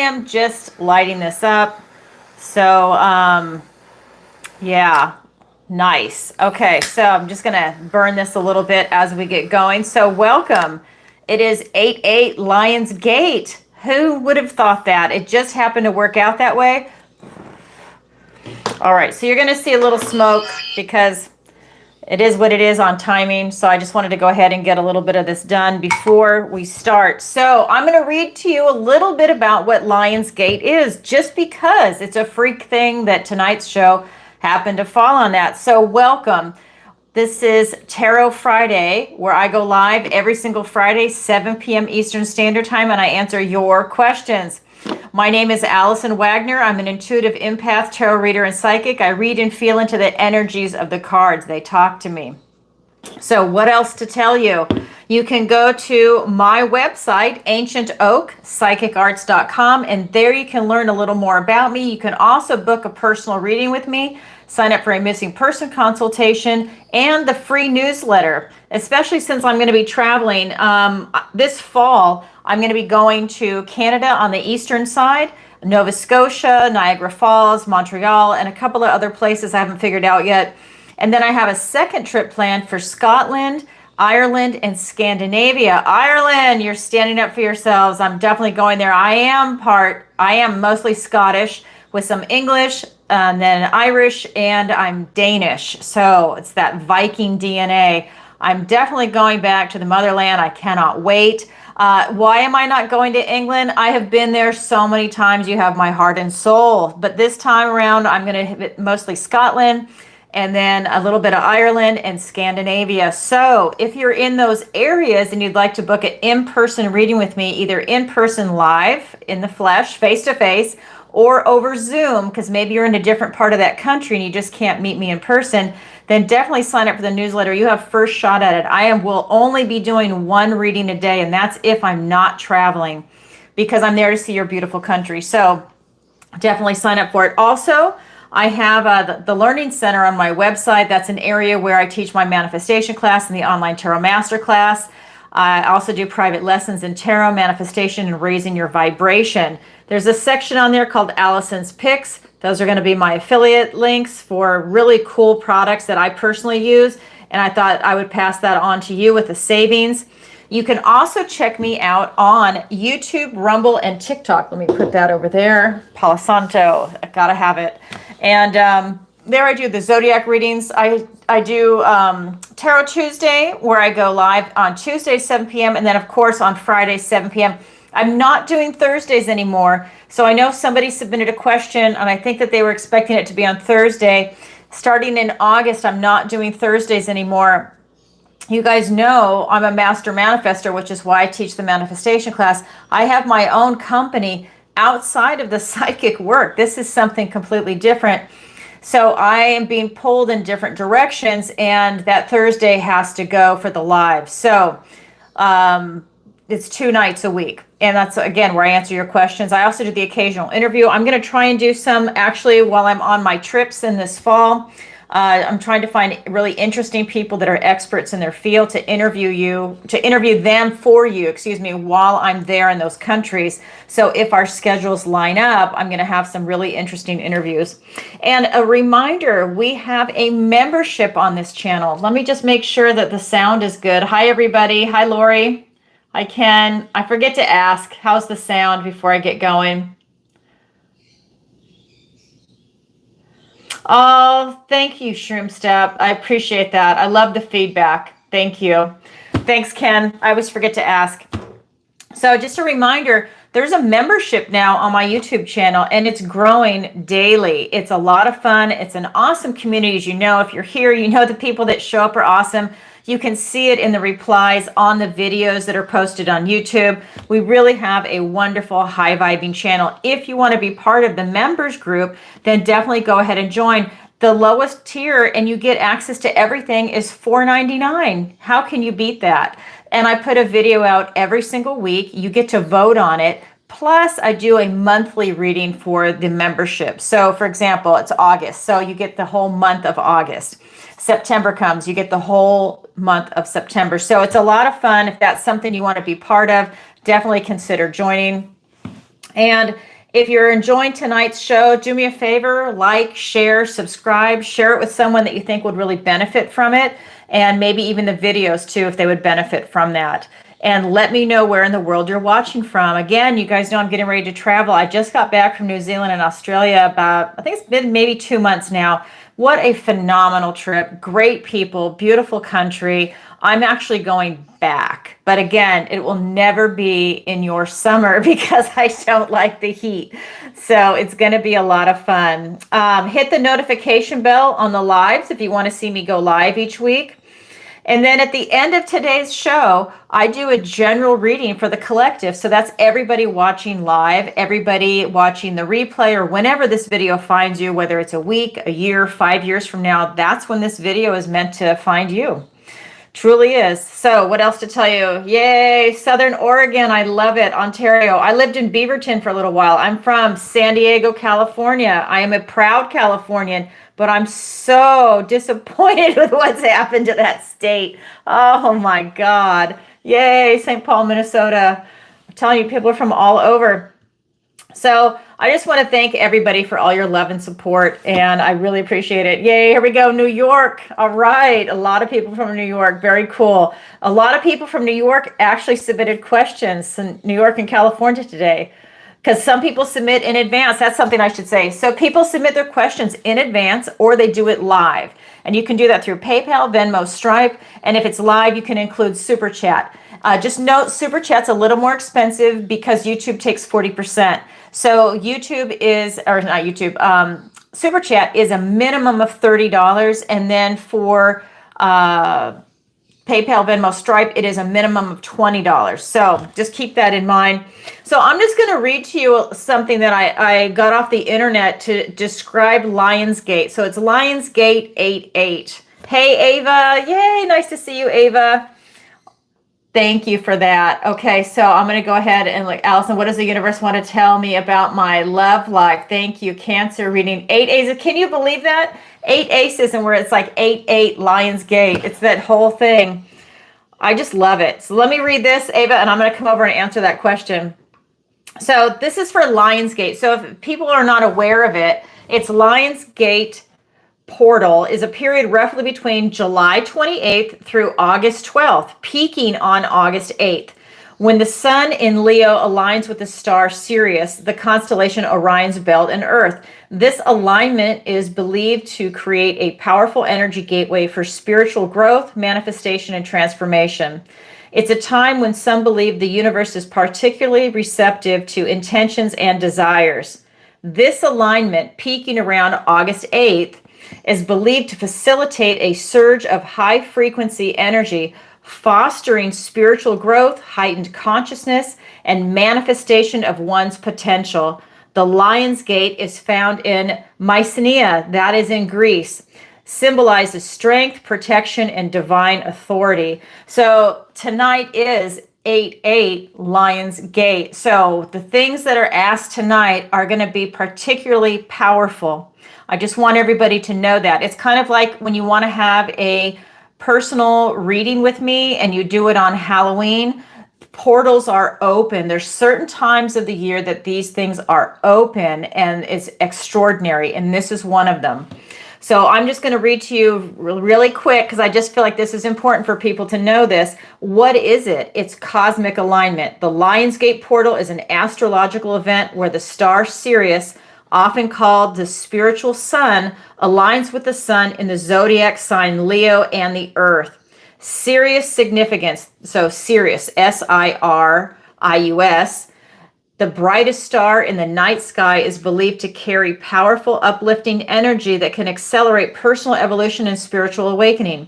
am just lighting this up. So, yeah, nice. Okay, so I'm just going to burn this a little bit as we get going. So welcome. It is 8/8 Lions Gate. Who would have thought that? It just happened to work out that way. All right, so you're going to see a little smoke because it is what it is on timing. So I just wanted to go ahead and get a little bit of this done before we start. So I'm going to read to you a little bit about what Lionsgate is, just because it's a freak thing that tonight's show happened to fall on that. So welcome. This is Tarot Friday, where I go live every single Friday, 7 p.m. Eastern Standard Time, and I answer your questions. My name is Alison Wagner. I'm an intuitive empath, tarot reader, and psychic. I read and feel into the energies of the cards. They talk to me. So what else to tell you? You can go to my website, ancientoakpsychicarts.com, and there you can learn a little more about me. You can also book a personal reading with me, sign up for a missing person consultation, and the free newsletter, especially since I'm going to be traveling this fall. I'm going to be going to Canada on the eastern side, Nova Scotia, Niagara Falls, Montreal, and a couple of other places I haven't figured out yet. And then I have a second trip planned for Scotland, Ireland, and Scandinavia. Ireland, you're standing up for yourselves. I'm definitely going there. I am mostly Scottish with some English, and then Irish, and I'm Danish. So it's that Viking DNA. I'm definitely going back to the motherland. I cannot wait. Why am I not going to England? I have been there so many times. You have my heart and soul. But this time around, I'm going to hit mostly Scotland, and then a little bit of Ireland and Scandinavia. So if you're in those areas and you'd like to book an in-person reading with me, either in person live, in the flesh, face-to-face, or over Zoom, because maybe you're in a different part of that country and you just can't meet me in person, then definitely sign up for the newsletter. You have first shot at it. I will only be doing one reading a day, and that's if I'm not traveling, because I'm there to see your beautiful country. So definitely sign up for it. Also, I have the Learning Center on my website. That's an area where I teach my manifestation class and the online tarot masterclass. I also do private lessons in tarot, manifestation, and raising your vibration. There's a section on there called Alison's Picks. Those are going to be my affiliate links for really cool products that I personally use. And I thought I would pass that on to you with the savings. You can also check me out on YouTube, Rumble, and TikTok. Let me put that over there. Palo Santo, I gotta have it. And there I do the Zodiac readings. I do Tarot Tuesday, where I go live on Tuesday, 7 p.m. And then, of course, on Friday, 7 p.m. I'm not doing Thursdays anymore. So I know somebody submitted a question, and I think that they were expecting it to be on Thursday. Starting in August, I'm not doing Thursdays anymore. You guys know I'm a master manifester, which is why I teach the manifestation class. I have my own company outside of the psychic work. This is something completely different. So I am being pulled in different directions, and that Thursday has to go for the live. So it's 2 nights a week. And that's, again, where I answer your questions. I also do the occasional interview. I'm going to try and do some actually while I'm on my trips in this fall. I'm trying to find really interesting people that are experts in their field to interview them for you, while I'm there in those countries. So if our schedules line up, I'm going to have some really interesting interviews. And a reminder, we have a membership on this channel. Let me just make sure that the sound is good. Hi, everybody. Hi, Lori. Hi, Ken. I forget to ask, how's the sound before I get going? Oh, thank you, Shroom Step. I appreciate that. I love the feedback. Thank you. Thanks, Ken. I always forget to ask. So just a reminder, there's a membership now on my YouTube channel, and it's growing daily. It's a lot of fun. It's an awesome community. As you know, if you're here, you know the people that show up are awesome. You can see it in the replies on the videos that are posted on YouTube. We really have a wonderful, high-vibing channel. If you want to be part of the members group, then definitely go ahead and join. The lowest tier, and you get access to everything, is $4.99. How can you beat that? And I put a video out every single week. You get to vote on it. Plus, I do a monthly reading for the membership. So, for example, it's August. So you get the whole month of August. September comes, you get the whole month of September. So it's a lot of fun. If that's something you want to be part of, definitely consider joining. And If you're enjoying tonight's show, do me a favor, like, share, subscribe, share it with someone that you think would really benefit from it, and maybe even the videos too, if they would benefit from that. And let me know where in the world you're watching from. Again, you guys know I'm getting ready to travel. I just got back from New Zealand and Australia about, I think it's been maybe 2 months now. What a phenomenal trip. Great people, beautiful country. I'm actually going back. But again, it will never be in your summer because I don't like the heat. So it's going to be a lot of fun. Hit the notification bell on the lives if you want to see me go live each week. And then at the end of today's show, I do a general reading for the collective. So that's everybody watching live, everybody watching the replay, or whenever this video finds you, whether it's a week, a year, 5 years from now, that's when this video is meant to find you. Truly is. So what else to tell you? Yay, Southern Oregon. I love it. Ontario. I lived in Beaverton for a little while. I'm from San Diego, California. I am a proud Californian, but I'm so disappointed with what's happened to that state. Oh my God. Yay, St. Paul, Minnesota. I'm telling you, people are from all over. So I just want to thank everybody for all your love and support, and I really appreciate it. Yay, here we go, New York. All right, a lot of people from New York, very cool. A lot of people from New York actually submitted questions in New York and California today, because some people submit in advance. That's something I should say. So people submit their questions in advance, or they do it live. And you can do that through PayPal, Venmo, Stripe, and if it's live, you can include SuperChat. Just note, SuperChat's a little more expensive because YouTube takes 40%. So YouTube is, or not YouTube, SuperChat is a minimum of $30. And then for PayPal, Venmo, Stripe, it is a minimum of $20. So just keep that in mind. So I'm just going to read to you something that I got off the internet to describe Lionsgate. So it's Lionsgate 88. Hey, Ava. Yay, nice to see you, Ava. Thank you for that. Okay, so I'm going to go ahead and like, Alison, what does the universe want to tell me about my love life? Thank you, Cancer reading. 8 aces. Can you believe that? 8 aces, and where it's like 88 Lionsgate. It's that whole thing. I just love it. So let me read this, Ava, and I'm going to come over and answer that question. So this is for Lionsgate. So if people are not aware of it, it's Lionsgate portal is a period roughly between July 28th through August 12th, peaking on August 8th, when the sun in Leo aligns with the star Sirius, the constellation Orion's belt, and Earth. This alignment is believed to create a powerful energy gateway for spiritual growth, manifestation, and transformation. It's a time when some believe the universe is particularly receptive to intentions and desires. This alignment, peaking around August 8th, is believed to facilitate a surge of high-frequency energy, fostering spiritual growth, heightened consciousness, and manifestation of one's potential. The Lion's Gate is found in Mycenae, that is in Greece, symbolizes strength, protection, and divine authority. So tonight is 8/8 Lion's Gate. So the things that are asked tonight are going to be particularly powerful. I just want everybody to know that. It's kind of like when you want to have a personal reading with me and you do it on Halloween, portals are open. There's certain times of the year that these things are open, and it's extraordinary, and this is one of them. So I'm just going to read to you really quick because I just feel like this is important for people to know this. What is it? It's cosmic alignment. The Lionsgate portal is an astrological event where the star Sirius, often called the spiritual sun, aligns with the sun in the zodiac sign Leo and the earth. Sirius significance. So Sirius, S-I-R-I-U-S, the brightest star in the night sky, is believed to carry powerful, uplifting energy that can accelerate personal evolution and spiritual awakening.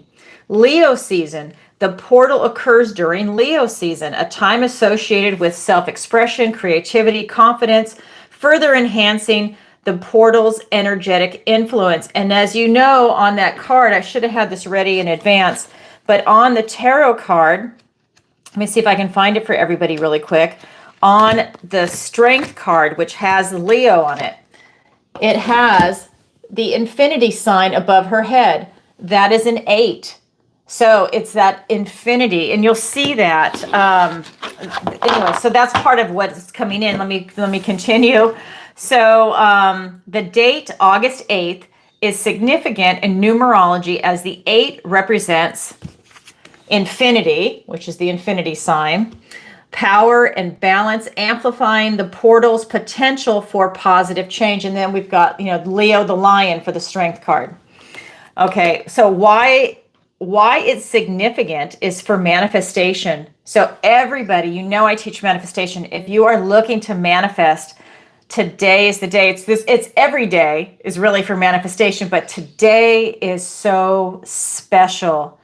Leo season. The portal occurs during Leo season, a time associated with self-expression, creativity, confidence, further enhancing the portal's energetic influence. And as you know, on that card, I should have had this ready in advance, but on the tarot card, let me see if I can find it for everybody really quick. On the strength card, which has Leo on it, it has the infinity sign above her head. That is an 8. So it's that infinity, and you'll see that. Anyway, so that's part of what's coming in. Let me continue. So the date, August 8th, is significant in numerology as the 8 represents infinity, which is the infinity sign, power and balance, amplifying the portal's potential for positive change. And then we've got, Leo the lion for the strength card. Okay, so why it's significant is for manifestation. So everybody, I teach manifestation. If you are looking to manifest, today is the day. It's every day is really for manifestation, but today is so special.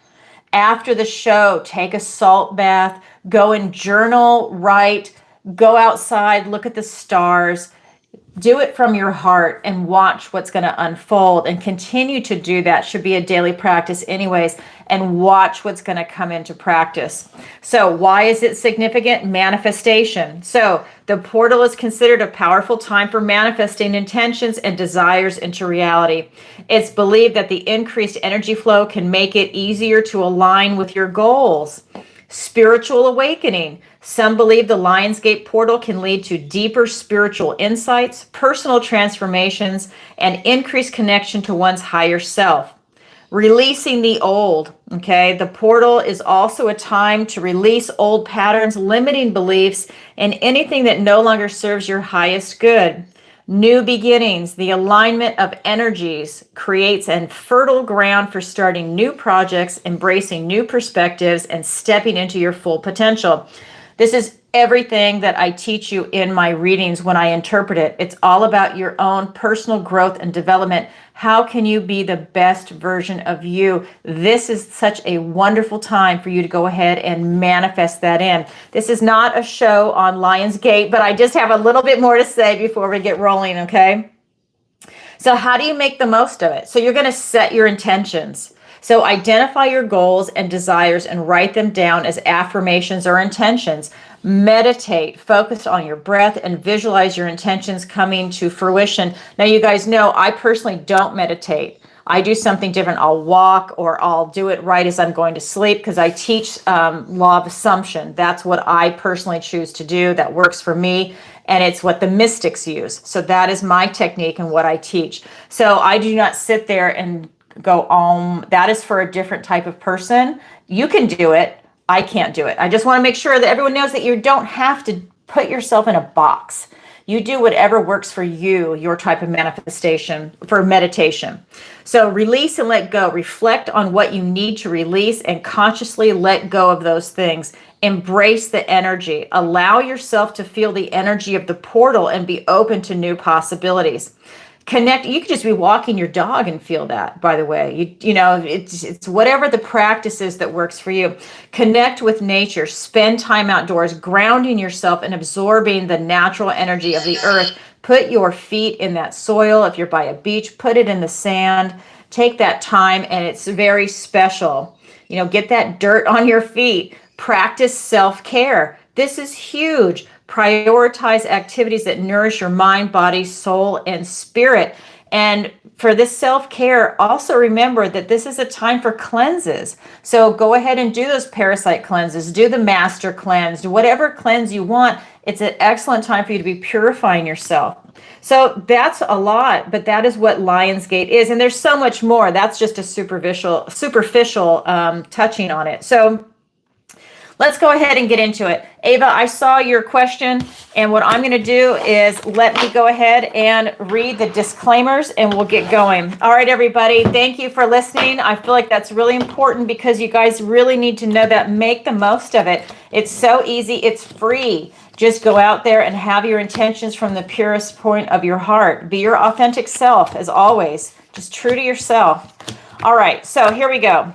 After the show, take a salt bath, go and journal, write, go outside, look at the stars. Do it from your heart and watch what's going to unfold, and continue to do that. Should be a daily practice anyways, and watch what's going to come into practice. So why is it significant? Manifestation. So the portal is considered a powerful time for manifesting intentions and desires into reality. It's believed that the increased energy flow can make it easier to align with your goals. Spiritual awakening. Some believe the Lionsgate portal can lead to deeper spiritual insights, personal transformations, and increased connection to one's higher self. Releasing the old. Okay, the portal is also a time to release old patterns, limiting beliefs, and anything that no longer serves your highest good. New beginnings. The alignment of energies creates a fertile ground for starting new projects, embracing new perspectives, and stepping into your full potential. This is everything that I teach you in my readings when I interpret it. It's all about your own personal growth and development. How can you be the best version of you? This is such a wonderful time for you to go ahead and manifest that in. This is not a show on Lionsgate, but I just have a little bit more to say before we get rolling, okay? So how do you make the most of it? So you're going to set your intentions. So identify your goals and desires and write them down as affirmations or intentions. Meditate, focus on your breath, and visualize your intentions coming to fruition. Now, you guys know I personally don't meditate. I do something different. I'll walk, or I'll do it right as I'm going to sleep, because I teach law of assumption. That's what I personally choose to do. That works for me. And it's what the mystics use. So that is my technique and what I teach. So I do not sit there and go, that is for a different type of person. You can do it. I can't do it. I just want to make sure that everyone knows that you don't have to put yourself in a box. You do whatever works for you, your type of manifestation for meditation. So release and let go. Reflect on what you need to release and consciously let go of those things. Embrace the energy. Allow yourself to feel the energy of the portal and be open to new possibilities. Connect. You could just be walking your dog and feel that, by the way. It's whatever the practice is that works for you. Connect with nature. Spend time outdoors, grounding yourself and absorbing the natural energy of the earth. Put your feet in that soil. If you're by a beach, put it in the sand. Take that time, and it's very special. Get that dirt on your feet. Practice self-care. This is huge. Prioritize activities that nourish your mind, body, soul, and spirit. And for this self-care, also remember that this is a time for cleanses. So go ahead and do those parasite cleanses, do the master cleanse, do whatever cleanse you want. It's an excellent time for you to be purifying yourself. So that's a lot, but that is what Lionsgate is. And there's so much more. That's just a superficial touching on it. So let's go ahead and get into it. Ava, I saw your question, and what I'm going to do is let me go ahead and read the disclaimers, and we'll get going. All right, everybody, thank you for listening. I feel like that's really important because you guys really need to know that. Make the most of it. It's so easy. It's free. Just go out there and have your intentions from the purest point of your heart. Be your authentic self, as always. Just true to yourself. All right, so here we go.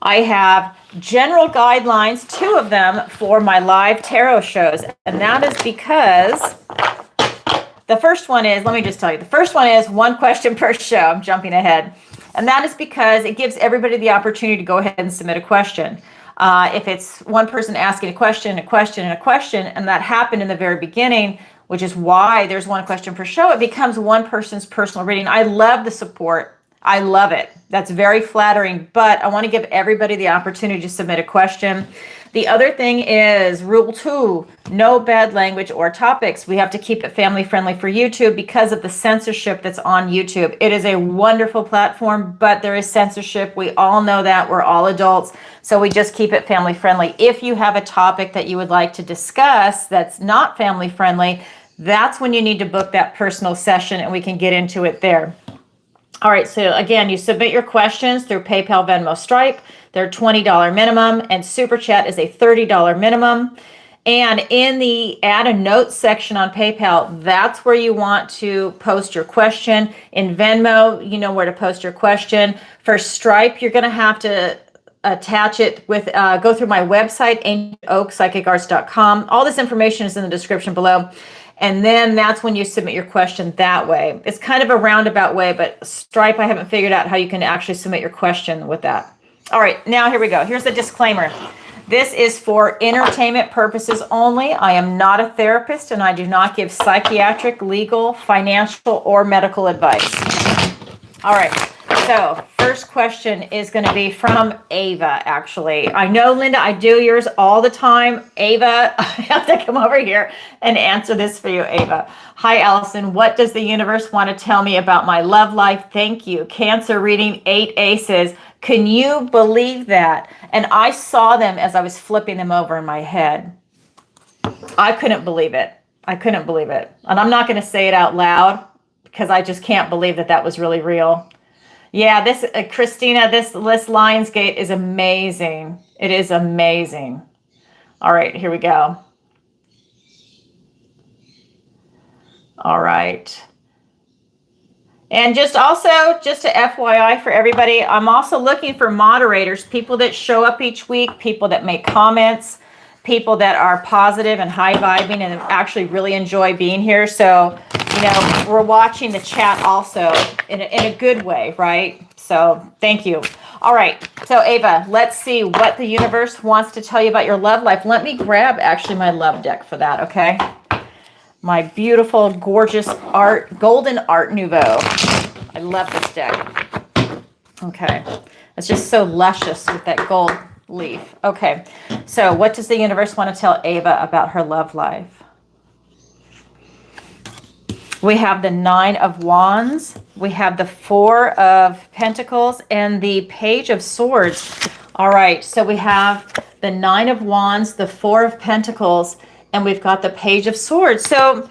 I have general guidelines, 2 of them for my live tarot shows. And that is because the first one is, let me just tell you, the first one is 1 question per show. I'm jumping ahead. And that is because it gives everybody the opportunity to go ahead and submit a question. If it's one person asking a question, and that happened in the very beginning, which is why there's 1 question per show, it becomes one person's personal reading. I love the support. I love it. That's very flattering, but I want to give everybody the opportunity to submit a question. The other thing is rule 2, no bad language or topics. We have to keep it family friendly for YouTube because of the censorship that's on YouTube. It is a wonderful platform, but there is censorship. We all know that. We're all adults. So we just keep it family friendly. If you have a topic that you would like to discuss that's not family friendly, that's when you need to book that personal session and we can get into it there. All right, so again, you submit your questions through PayPal, Venmo, Stripe. They're $20 minimum, and SuperChat is a $30 minimum. And in the add a note section on PayPal, that's where you want to post your question. In Venmo, you know where to post your question. For Stripe, you're going to have to attach it with, go through my website, angeloakpsychicarts.com. All this information is in the description below. And then that's when you submit your question that way. It's kind of a roundabout way, but Stripe, I haven't figured out how you can actually submit your question with that. All right, now here we go. Here's the disclaimer. This is for entertainment purposes only. I am not a therapist and I do not give psychiatric, legal, financial, or medical advice. All right, so first question is going to be from Ava, actually. I know, Linda, I do yours all the time. Ava, I have to come over here and answer this for you, Ava. Hi, Alison. What does the universe want to tell me about my love life? Thank you. Cancer reading, 8 aces. Can you believe that? And I saw them as I was flipping them over in my head. I couldn't believe it. I couldn't believe it. And I'm not going to say it out loud because I just can't believe that that was really real. Yeah, this, Christina, this Lionsgate is amazing. It is amazing. All right, here we go. All right. And just a FYI for everybody, I'm also looking for moderators, people that show up each week, people that make comments, people that are positive and high vibing and actually really enjoy being here. So, you know, we're watching the chat also in a good way, right? So thank you. All right. So Ava, let's see what the universe wants to tell you about your love life. Let me grab actually my love deck for that. Okay. My beautiful, gorgeous golden Art Nouveau. I love this deck. Okay. It's just so luscious with that gold leaf. Okay. So what does the universe want to tell Ava about her love life? We have the 9 of Wands. We have the 4 of Pentacles and the Page of Swords. All right. So we have the 9 of Wands, the 4 of Pentacles, and we've got the Page of Swords. So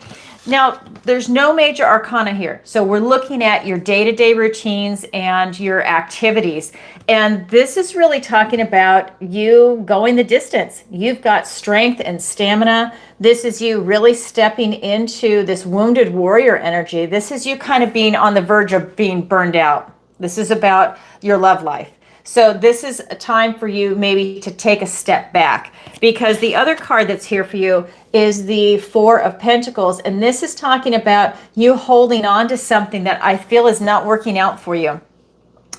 now there's no major arcana here. So we're looking at your day-to-day routines and your activities. And this is really talking about you going the distance. You've got strength and stamina. This is you really stepping into this wounded warrior energy. This is you kind of being on the verge of being burned out. This is about your love life. So this is a time for you maybe to take a step back, because the other card that's here for you is the 4 of Pentacles. And this is talking about you holding on to something that I feel is not working out for you.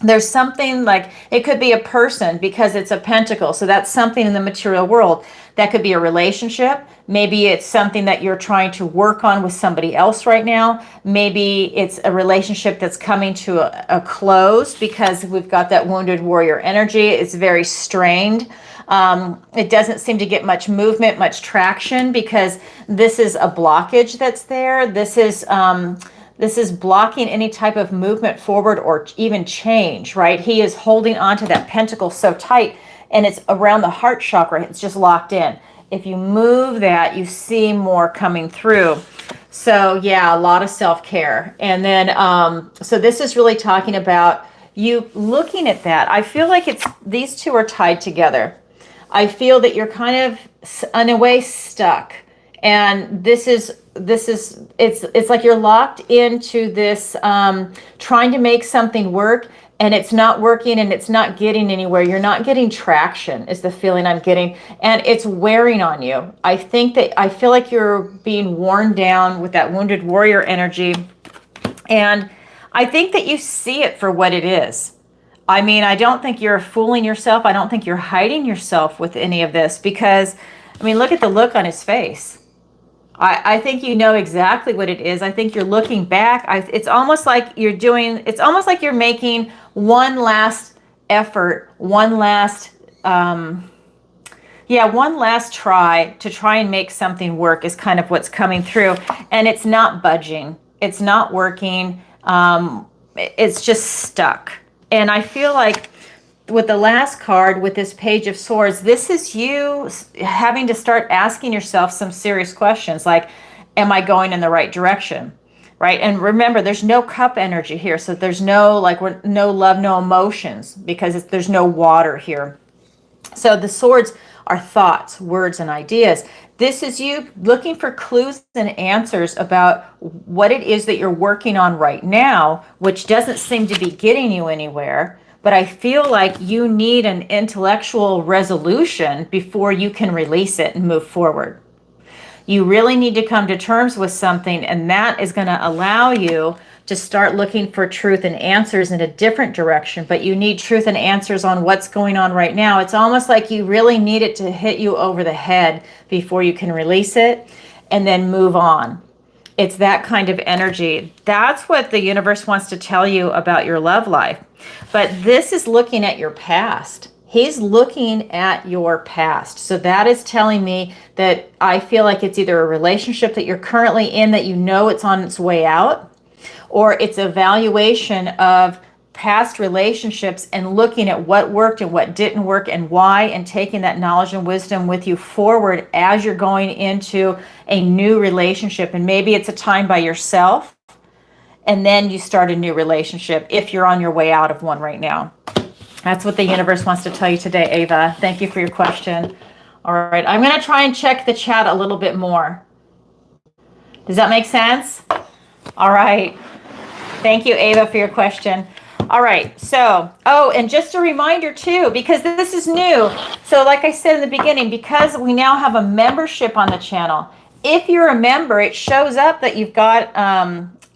There's something like, it could be a person because it's a pentacle. So that's something in the material world. That could be a relationship. Maybe it's something that you're trying to work on with somebody else right now. Maybe it's a relationship that's coming to a close because we've got that wounded warrior energy. It's very strained. It doesn't seem to get much movement, much traction, because this is a blockage that's there. This is blocking any type of movement forward or even change, right? He is holding onto that pentacle so tight, and it's around the heart chakra. It's just locked in. If you move that, you see more coming through. So yeah, a lot of self-care. And then, so this is really talking about you looking at that. I feel like these two are tied together. I feel that you're kind of in a way stuck. And it's like you're locked into this, trying to make something work, and it's not working and it's not getting anywhere. You're not getting traction is the feeling I'm getting, and it's wearing on you. I feel like you're being worn down with that wounded warrior energy. And I think that you see it for what it is. I mean, I don't think you're fooling yourself. I don't think you're hiding yourself with any of this, because, I mean, look at the look on his face. I think you know exactly what it is. I think you're looking back. It's almost like it's almost like you're making one last effort, one last try and make something work is kind of what's coming through. And it's not budging. It's not working. It's just stuck. And I feel like with the last card, with this Page of Swords, this is you having to start asking yourself some serious questions like, am I going in the right direction? Right? And remember, there's no cup energy here. So there's no no love, no emotions, because there's no water here. So the swords are thoughts, words, and ideas. This is you looking for clues and answers about what it is that you're working on right now, which doesn't seem to be getting you anywhere. But I feel like you need an intellectual resolution before you can release it and move forward. You really need to come to terms with something, and that is going to allow you to start looking for truth and answers in a different direction. But you need truth and answers on what's going on right now. It's almost like you really need it to hit you over the head before you can release it and then move on. It's that kind of energy. That's what the universe wants to tell you about your love life. But this is looking at your past. He's looking at your past. So that is telling me that I feel like it's either a relationship that you're currently in that you know it's on its way out, or it's a evaluation of past relationships and looking at what worked and what didn't work and why, and taking that knowledge and wisdom with you forward as you're going into a new relationship. And maybe it's a time by yourself, and then you start a new relationship if you're on your way out of one right now. That's what the universe wants to tell you today, Ava. Thank you for your question. All right, I'm going to try and check the chat a little bit more. Does that make sense? All right. Thank you, Ava, for your question. All right, so, and just a reminder too, because this is new. So like I said in the beginning, because we now have a membership on the channel, if you're a member, it shows up that you've got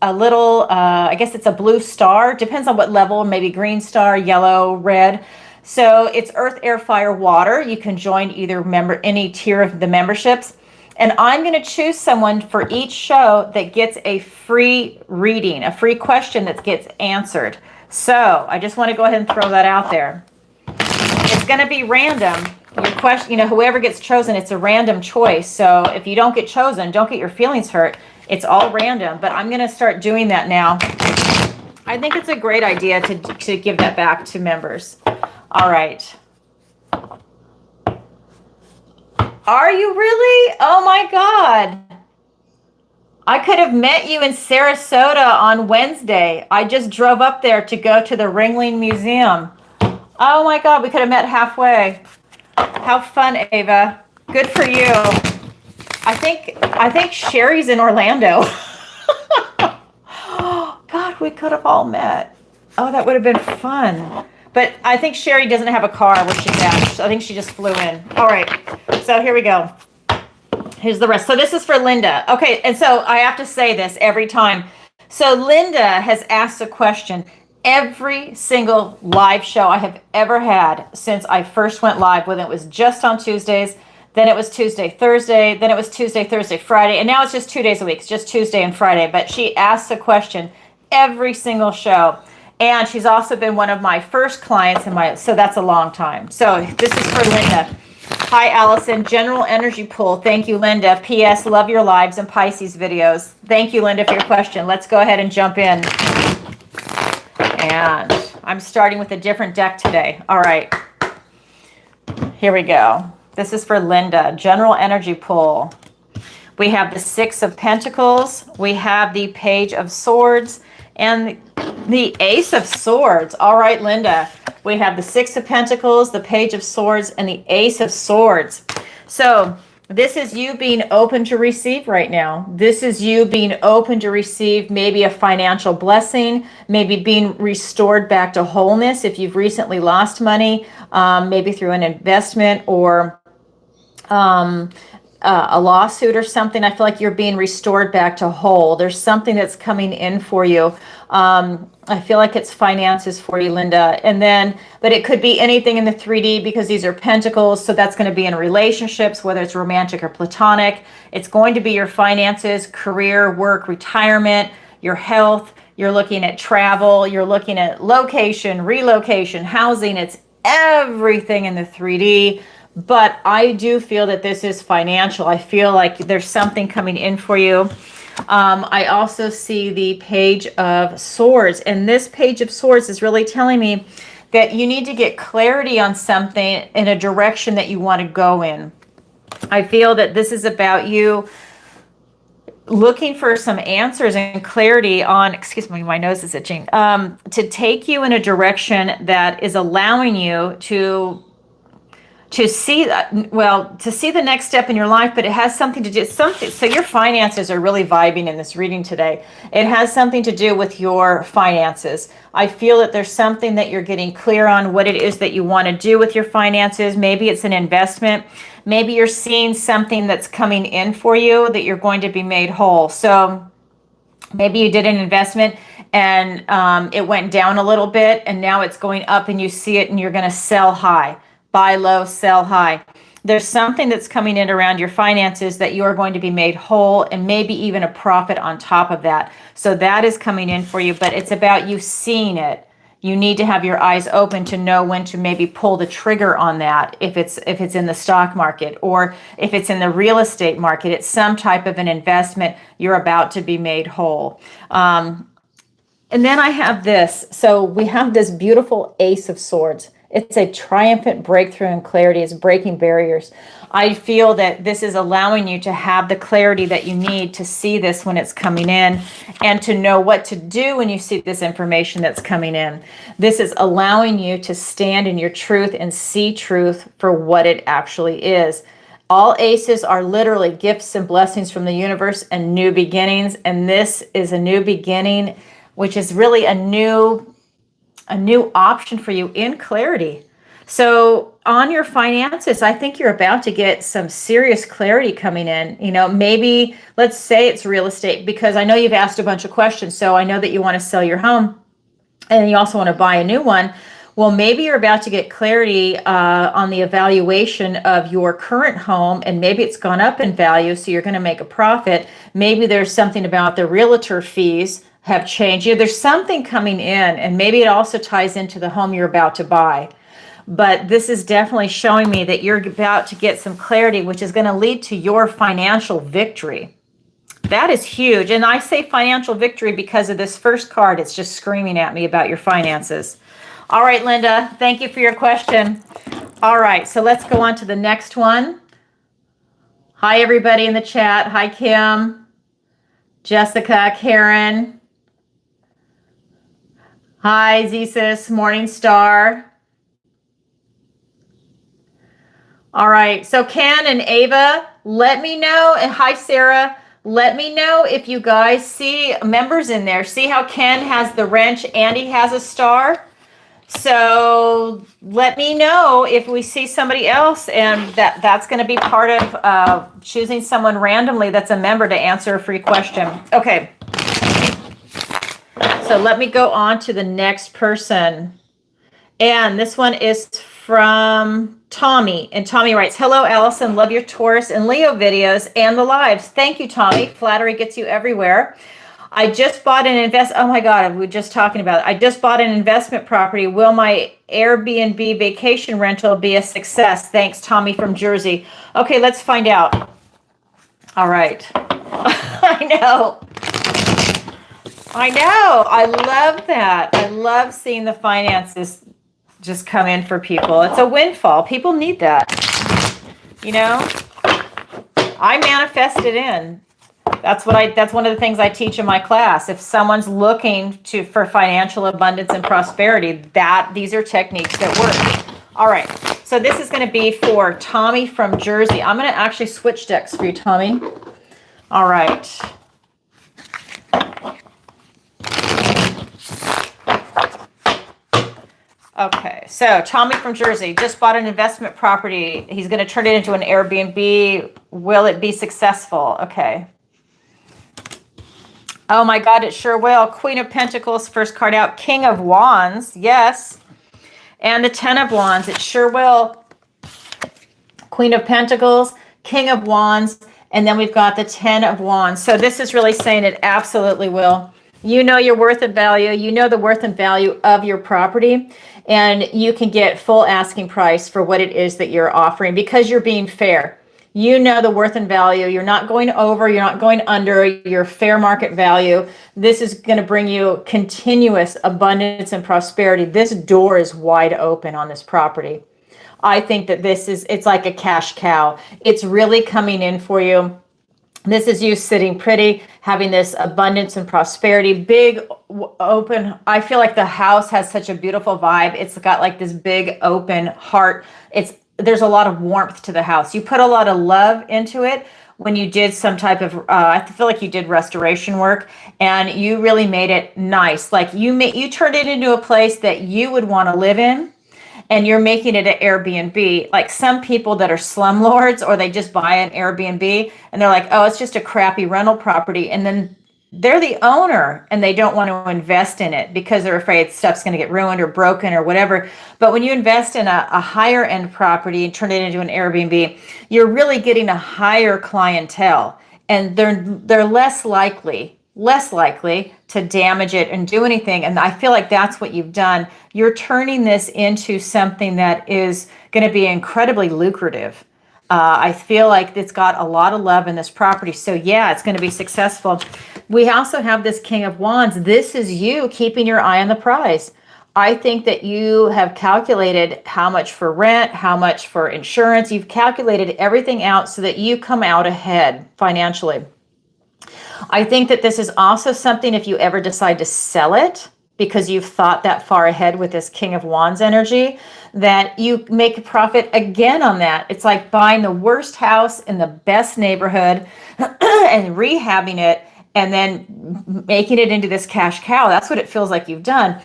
a little, I guess it's a blue star, depends on what level, maybe green star, yellow, red. So it's earth, air, fire, water. You can join either any tier of the memberships. And I'm going to choose someone for each show that gets a free reading, a free question that gets answered. So I just want to go ahead and throw that out there. It's going to be random. Your question, whoever gets chosen, it's a random choice. So if you don't get chosen, don't get your feelings hurt. It's all random, but I'm going to start doing that now. I think it's a great idea to give that back to members. All right. Are you really? Oh my God. I could have met you in Sarasota on Wednesday. I just drove up there to go to the Ringling Museum. Oh my God, we could have met halfway. How fun, Ava. Good for you. I think Sherry's in Orlando. God, we could have all met. Oh, that would have been fun. But I think Sherry doesn't have a car where she's at. I think she just flew in. All right, so here we go. Here's the rest. So this is for Linda. Okay, and so I have to say this every time. So Linda has asked a question every single live show I have ever had since I first went live, whether it was just on Tuesdays, then it was Tuesday, Thursday, then it was Tuesday, Thursday, Friday, and now it's just 2 days a week. It's just Tuesday and Friday. But she asks a question every single show. And she's also been one of my first clients so that's a long time. So this is for Linda. Hi, Alison. General energy pool. Thank you, Linda. P.S. Love your lives and Pisces videos. Thank you, Linda, for your question. Let's go ahead and jump in. And I'm starting with a different deck today. All right. Here we go. This is for Linda. General energy pool. We have the Six of Pentacles. We have the Page of Swords and the Ace of Swords. All right, Linda. We have the Six of Pentacles, the Page of Swords, and the Ace of Swords. So this is you being open to receive right now. This is you being open to receive maybe a financial blessing, maybe being restored back to wholeness if you've recently lost money, maybe through an investment or a lawsuit or something. I feel like you're being restored back to whole. There's something that's coming in for you. I feel like it's finances for you, Linda. And then, but it could be anything in the 3D because these are pentacles. So that's going to be in relationships, whether it's romantic or platonic. It's going to be your finances, career, work, retirement, your health. You're looking at travel. You're looking at location, relocation, housing. It's everything in the 3D. But I do feel that this is financial. I feel like there's something coming in for you. I also see the Page of Swords. And this Page of Swords is really telling me that you need to get clarity on something in a direction that you want to go in. I feel that this is about you looking for some answers and clarity on, excuse me, my nose is itching, to take you in a direction that is allowing you to see to see the next step in your life, but it has something to do something. So your finances are really vibing in this reading today. It has something to do with your finances. I feel that there's something that you're getting clear on what it is that you want to do with your finances. Maybe it's an investment. Maybe you're seeing something that's coming in for you that you're going to be made whole. So maybe you did an investment and it went down a little bit and now it's going up and you see it and you're going to sell high. Buy low, sell high. There's something that's coming in around your finances that you are going to be made whole and maybe even a profit on top of that. So that is coming in for you, but it's about you seeing it. You need to have your eyes open to know when to maybe pull the trigger on that. If it's in the stock market or if it's in the real estate market, it's some type of an investment. You're about to be made whole. And then I have this. So we have this beautiful Ace of Swords. It's a triumphant breakthrough and clarity. It's breaking barriers. I feel that this is allowing you to have the clarity that you need to see this when it's coming in and to know what to do when you see this information that's coming in. This is allowing you to stand in your truth and see truth for what it actually is. All aces are literally gifts and blessings from the universe and new beginnings. And this is a new beginning, which is really a new option for you in clarity. So on your finances, I think you're about to get some serious clarity coming in. You know, maybe let's say it's real estate, because I know you've asked a bunch of questions. So I know that you want to sell your home and you also want to buy a new one. Well, maybe you're about to get clarity on the evaluation of your current home, and maybe it's gone up in value, so you're going to make a profit. Maybe there's something about the realtor fees have changed. There's something coming in, and maybe it also ties into the home you're about to buy. But this is definitely showing me that you're about to get some clarity, which is going to lead to your financial victory. That is huge. And I say financial victory because of this first card. It's just screaming at me about your finances. All right, Linda, thank you for your question. All right, so let's go on to the next one. Hi, everybody in the chat. Hi, Kim, Jessica, Karen. Hi, Zesis, Morningstar. All right, so Ken and Ava, let me know, and hi, Sarah, let me know if you guys see members in there. See how Ken has the wrench and he has a star? So let me know if we see somebody else, and that's going to be part of choosing someone randomly that's a member to answer a free question. Okay. So let me go on to the next person. And this one is from Tommy. And Tommy writes, hello, Alison. Love your Taurus and Leo videos and the lives. Thank you, Tommy. Flattery gets you everywhere. I just bought an oh my God, we were just talking about it. I just bought an investment property. Will my Airbnb vacation rental be a success? Thanks, Tommy from Jersey. Okay, let's find out. All right. I know. I love that. I love seeing the finances just come in for people. It's a windfall. People need that. You know, I manifest it in. That's one of the things I teach in my class. If someone's looking for financial abundance and prosperity, these are techniques that work. All right. So this is going to be for Tommy from Jersey. I'm going to actually switch decks for you, Tommy. All right. Okay, so Tommy from Jersey just bought an investment property. He's going to turn it into an Airbnb. Will it be successful? Okay. Oh my God, it sure will. Queen of Pentacles, first card out. King of Wands, yes. And the Ten of Wands, it sure will. Queen of Pentacles, King of Wands, and then we've got the Ten of Wands. So this is really saying it absolutely will. You know your worth and value. You know the worth and value of your property, and you can get full asking price for what it is that you're offering because you're being fair. You know the worth and value. You're not going over, you're not going under your fair market value. This is going to bring you continuous abundance and prosperity. This door is wide open on this property. I think that it's like a cash cow. It's really coming in for you. This is you sitting pretty, having this abundance and prosperity, big open. I feel like the house has such a beautiful vibe. It's got like this big open heart. There's a lot of warmth to the house. You put a lot of love into it when you did some type of, I feel like you did restoration work, and you really made it nice. Like you turned it into a place that you would want to live in. And you're making it an Airbnb. Like some people that are slumlords, or they just buy an Airbnb and they're like, oh, it's just a crappy rental property. And then they're the owner and they don't want to invest in it because they're afraid stuff's going to get ruined or broken or whatever. But when you invest in a higher end property and turn it into an Airbnb, you're really getting a higher clientele, and they're less likely to damage it and do anything. And I feel like that's what you've done. You're turning this into something that is going to be incredibly lucrative. I feel like it's got a lot of love in this property. So yeah, it's going to be successful. We also have this King of Wands. This is you keeping your eye on the prize. I think that you have calculated how much for rent, how much for insurance. You've calculated everything out so that you come out ahead financially. I think that this is also something, if you ever decide to sell it, because you've thought that far ahead with this King of Wands energy, that you make a profit again on that. It's like buying the worst house in the best neighborhood and rehabbing it and then making it into this cash cow. That's what it feels like you've done.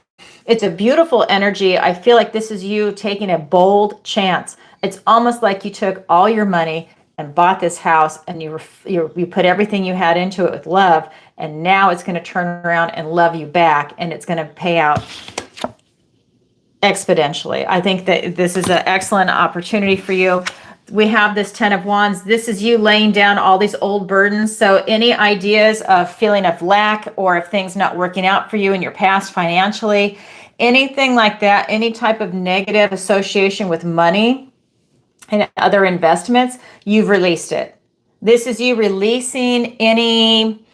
It's a beautiful energy. I feel like this is you taking a bold chance. It's almost like you took all your money and bought this house, and you put everything you had into it with love, and now it's going to turn around and love you back, and it's going to pay out exponentially. I think that this is an excellent opportunity for you. We have this Ten of Wands. This is you laying down all these old burdens. So any ideas of feeling of lack, or if things not working out for you in your past financially, anything like that, any type of negative association with money and other investments, you've released it. This is you releasing any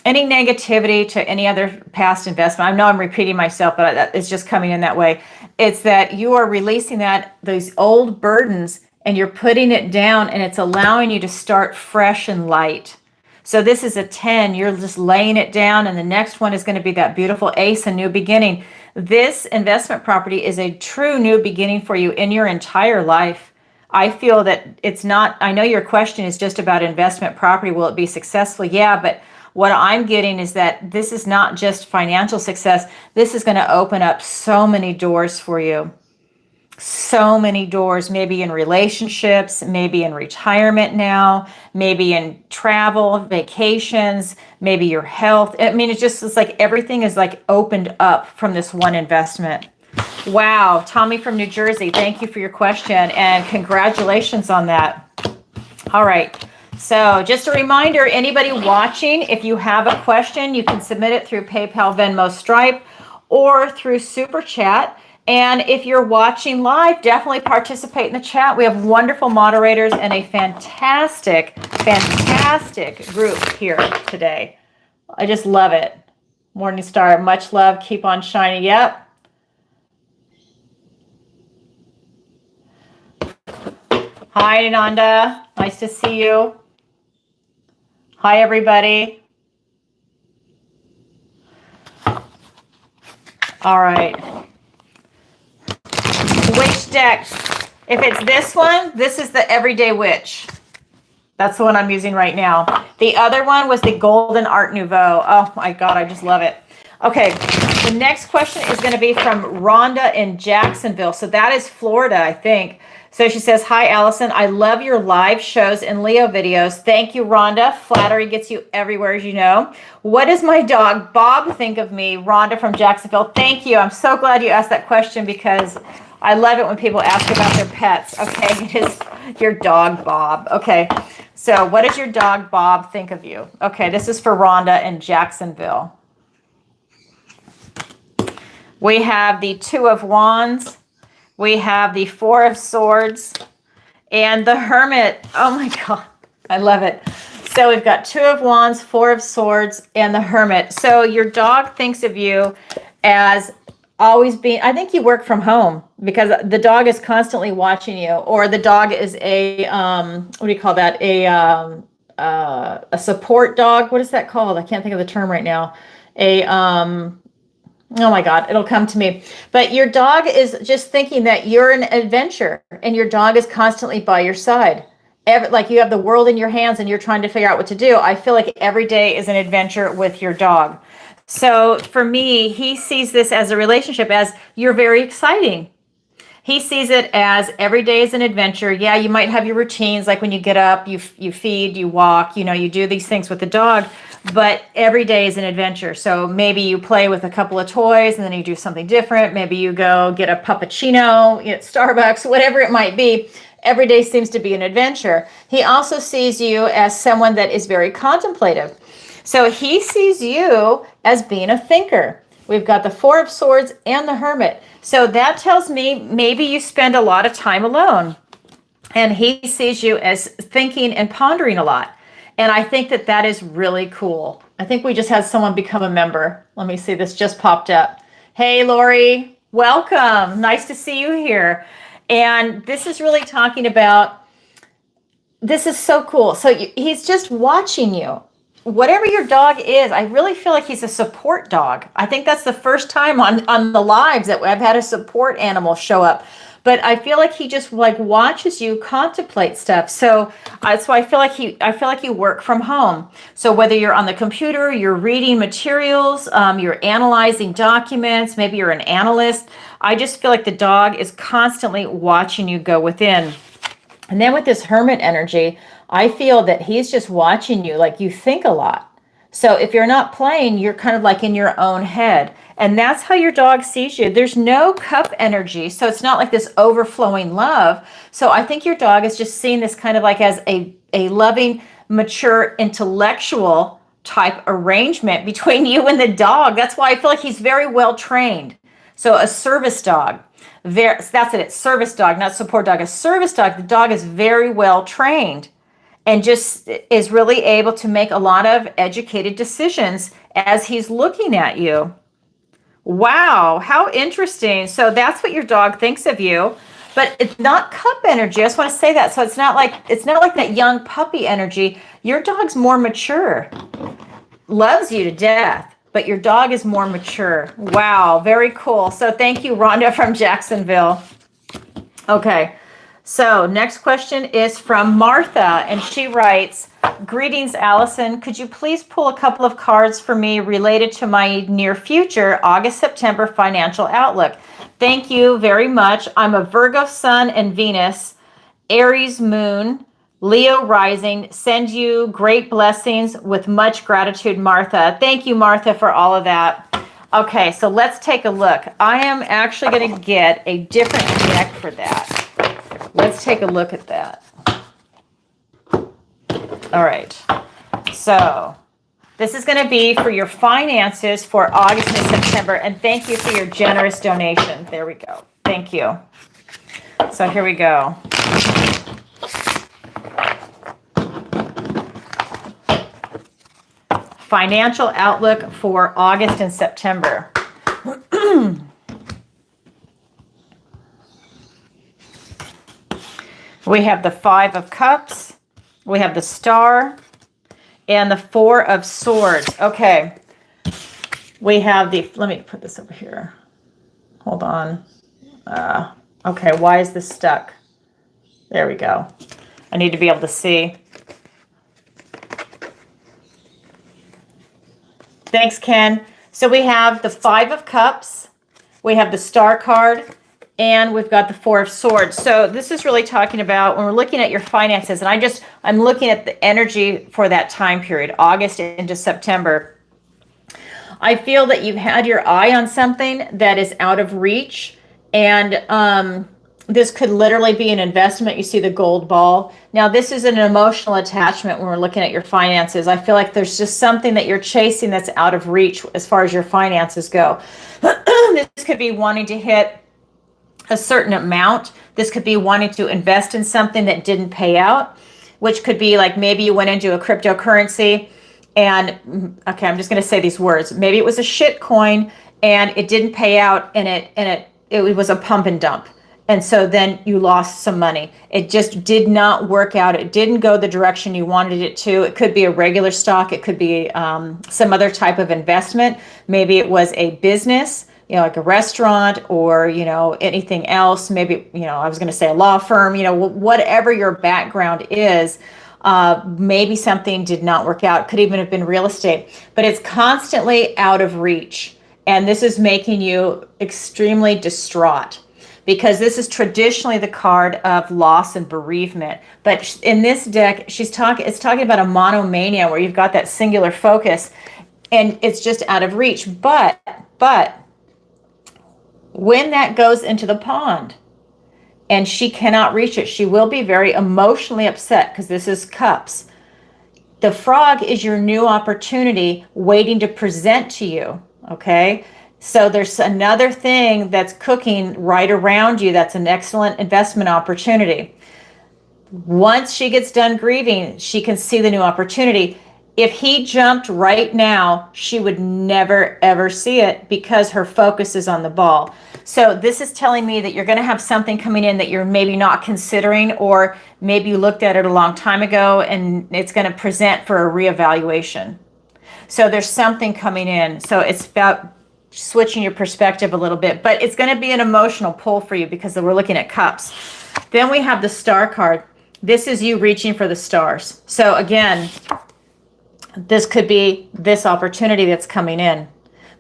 negativity to any other past investment. I know I'm repeating myself, but it's just coming in that way. It's that you are releasing those old burdens, and you're putting it down, and it's allowing you to start fresh and light. So this is a 10. You're just laying it down, and the next one is going to be that beautiful Ace, a new beginning. This investment property is a true new beginning for you in your entire life. I feel that it's not, I know your question is just about investment property. Will it be successful? Yeah, but what I'm getting is that this is not just financial success. This is going to open up so many doors for you. So many doors, maybe in relationships, maybe in retirement now, maybe in travel, vacations, maybe your health. I mean, it's like everything is like opened up from this one investment. Wow, Tommy from New Jersey, thank you for your question, and congratulations on that. All right, so just a reminder, anybody watching, if you have a question, you can submit it through PayPal, Venmo, Stripe, or through SuperChat. And if you're watching live, definitely participate in the chat. We have wonderful moderators and a fantastic group here today. I just love it. Morning Star, much love, keep on shining. Yep. Hi, Ananda. Nice to see you. Hi, everybody. All right. Witch deck. If it's this one, this is the Everyday Witch. That's the one I'm using right now. The other one was the Golden Art Nouveau. Oh my God, I just love it. Okay, the next question is going to be from Rhonda in Jacksonville. So that is Florida, I think. So she says, hi, Allison. I love your live shows and Leo videos. Thank you, Rhonda. Flattery gets you everywhere, as you know. What does my dog, Bob, think of me? Rhonda from Jacksonville. Thank you. I'm so glad you asked that question because I love it when people ask about their pets. Okay, it is your dog, Bob. Okay, so what does your dog, Bob, think of you? Okay, this is for Rhonda in Jacksonville. We have the Two of Wands. We have the Four of Swords and the Hermit. Oh my God, I love it. So we've got Two of Wands, Four of Swords, and the Hermit. So your dog thinks of you as always being, I think you work from home because the dog is constantly watching you, or the dog is a, what do you call that? A support dog. What is that called? I can't think of the term right now. Oh my God, it'll come to me. But your dog is just thinking that you're an adventure and your dog is constantly by your side. Like you have the world in your hands and you're trying to figure out what to do. I feel like every day is an adventure with your dog. So for me, he sees this as a relationship as you're very exciting. He sees it as every day is an adventure. Yeah, you might have your routines, like when you get up, you feed, you walk, you do these things with the dog, but every day is an adventure. So maybe you play with a couple of toys and then you do something different. Maybe you go get a puppuccino at Starbucks, whatever it might be. Every day seems to be an adventure. He also sees you as someone that is very contemplative. So he sees you as being a thinker. We've got the Four of Swords and the Hermit. So that tells me maybe you spend a lot of time alone. And he sees you as thinking and pondering a lot. And I think that that is really cool. I think we just had someone become a member. Let me see, this just popped up. Hey, Lori, welcome. Nice to see you here. And this is really talking about, this is so cool. So he's just watching you. Whatever your dog is, I really feel like he's a support dog. I think that's the first time on the lives that I've had a support animal show up. But I feel like he just like watches you contemplate stuff. So I feel like you work from home. So whether you're on the computer, you're reading materials, you're analyzing documents, maybe you're an analyst. I just feel like the dog is constantly watching you go within. And then with this Hermit energy, I feel that he's just watching you, like you think a lot. So if you're not playing, you're kind of like in your own head. And that's how your dog sees you. There's no cup energy. So it's not like this overflowing love. So I think your dog is just seeing this kind of like as a loving, mature, intellectual type arrangement between you and the dog. That's why I feel like he's very well trained. So a service dog. That's it. It's service dog, not support dog. A service dog, the dog is very well trained and just is really able to make a lot of educated decisions as he's looking at you. Wow, how interesting. So that's what your dog thinks of you, but it's not cup energy. I just want to say that. So it's not like that young puppy energy. Your dog's more mature, loves you to death, but your dog is more mature. Wow, very cool. So thank you, Rhonda from Jacksonville. Okay. So next question is from Martha, and she writes, greetings, Allison. Could you please pull a couple of cards for me related to my near future, August, September financial outlook? Thank you very much. I'm a Virgo sun and Venus, Aries moon, Leo rising. Send you great blessings with much gratitude, Martha. Thank you, Martha, for all of that. Okay, so let's take a look. I am actually going to get a different deck for that. Let's take a look at that. All right. So this is going to be for your finances for August and September. And thank you for your generous donation. There we go. Thank you. So here we go. Financial outlook for August and September. We have the Five of Cups, we have the Star, and the Four of Swords. Okay, we have the, let me put this over here. Hold on. Okay, why is this stuck? There we go. I need to be able to see. Thanks, Ken. So we have the Five of Cups, we have the Star card, and we've got the Four of Swords. So this is really talking about when we're looking at your finances, and I'm looking at the energy for that time period, August into September. I feel that you've had your eye on something that is out of reach, and this could literally be an investment. You see the gold ball. Now, this is an emotional attachment when we're looking at your finances. I feel like there's just something that you're chasing that's out of reach as far as your finances go. This could be wanting to hit a certain amount. This could be wanting to invest in something that didn't pay out, which could be like maybe you went into a cryptocurrency and, okay, I'm just going to say these words. Maybe it was a shit coin and it didn't pay out, and it was a pump and dump. And so then you lost some money. It just did not work out. It didn't go the direction you wanted it to. It could be a regular stock. It could be some other type of investment. Maybe it was a business, like a restaurant, or, anything else. Maybe, I was going to say a law firm, whatever your background is, maybe something did not work out. It could even have been real estate, but it's constantly out of reach. And this is making you extremely distraught, because this is traditionally the card of loss and bereavement. But in this deck, it's talking about a monomania, where you've got that singular focus and it's just out of reach. But when that goes into the pond and she cannot reach it, she will be very emotionally upset, because this is cups. The frog is your new opportunity waiting to present to you, okay? So there's another thing that's cooking right around you. That's an excellent investment opportunity. Once she gets done grieving, she can see the new opportunity. If he jumped right now, she would never, ever see it, because her focus is on the ball. So this is telling me that you're going to have something coming in that you're maybe not considering, or maybe you looked at it a long time ago and it's going to present for a reevaluation. So there's something coming in. So it's about switching your perspective a little bit, but it's going to be an emotional pull for you, because we're looking at cups. Then we have the star card. This is you reaching for the stars. So again, this could be this opportunity that's coming in,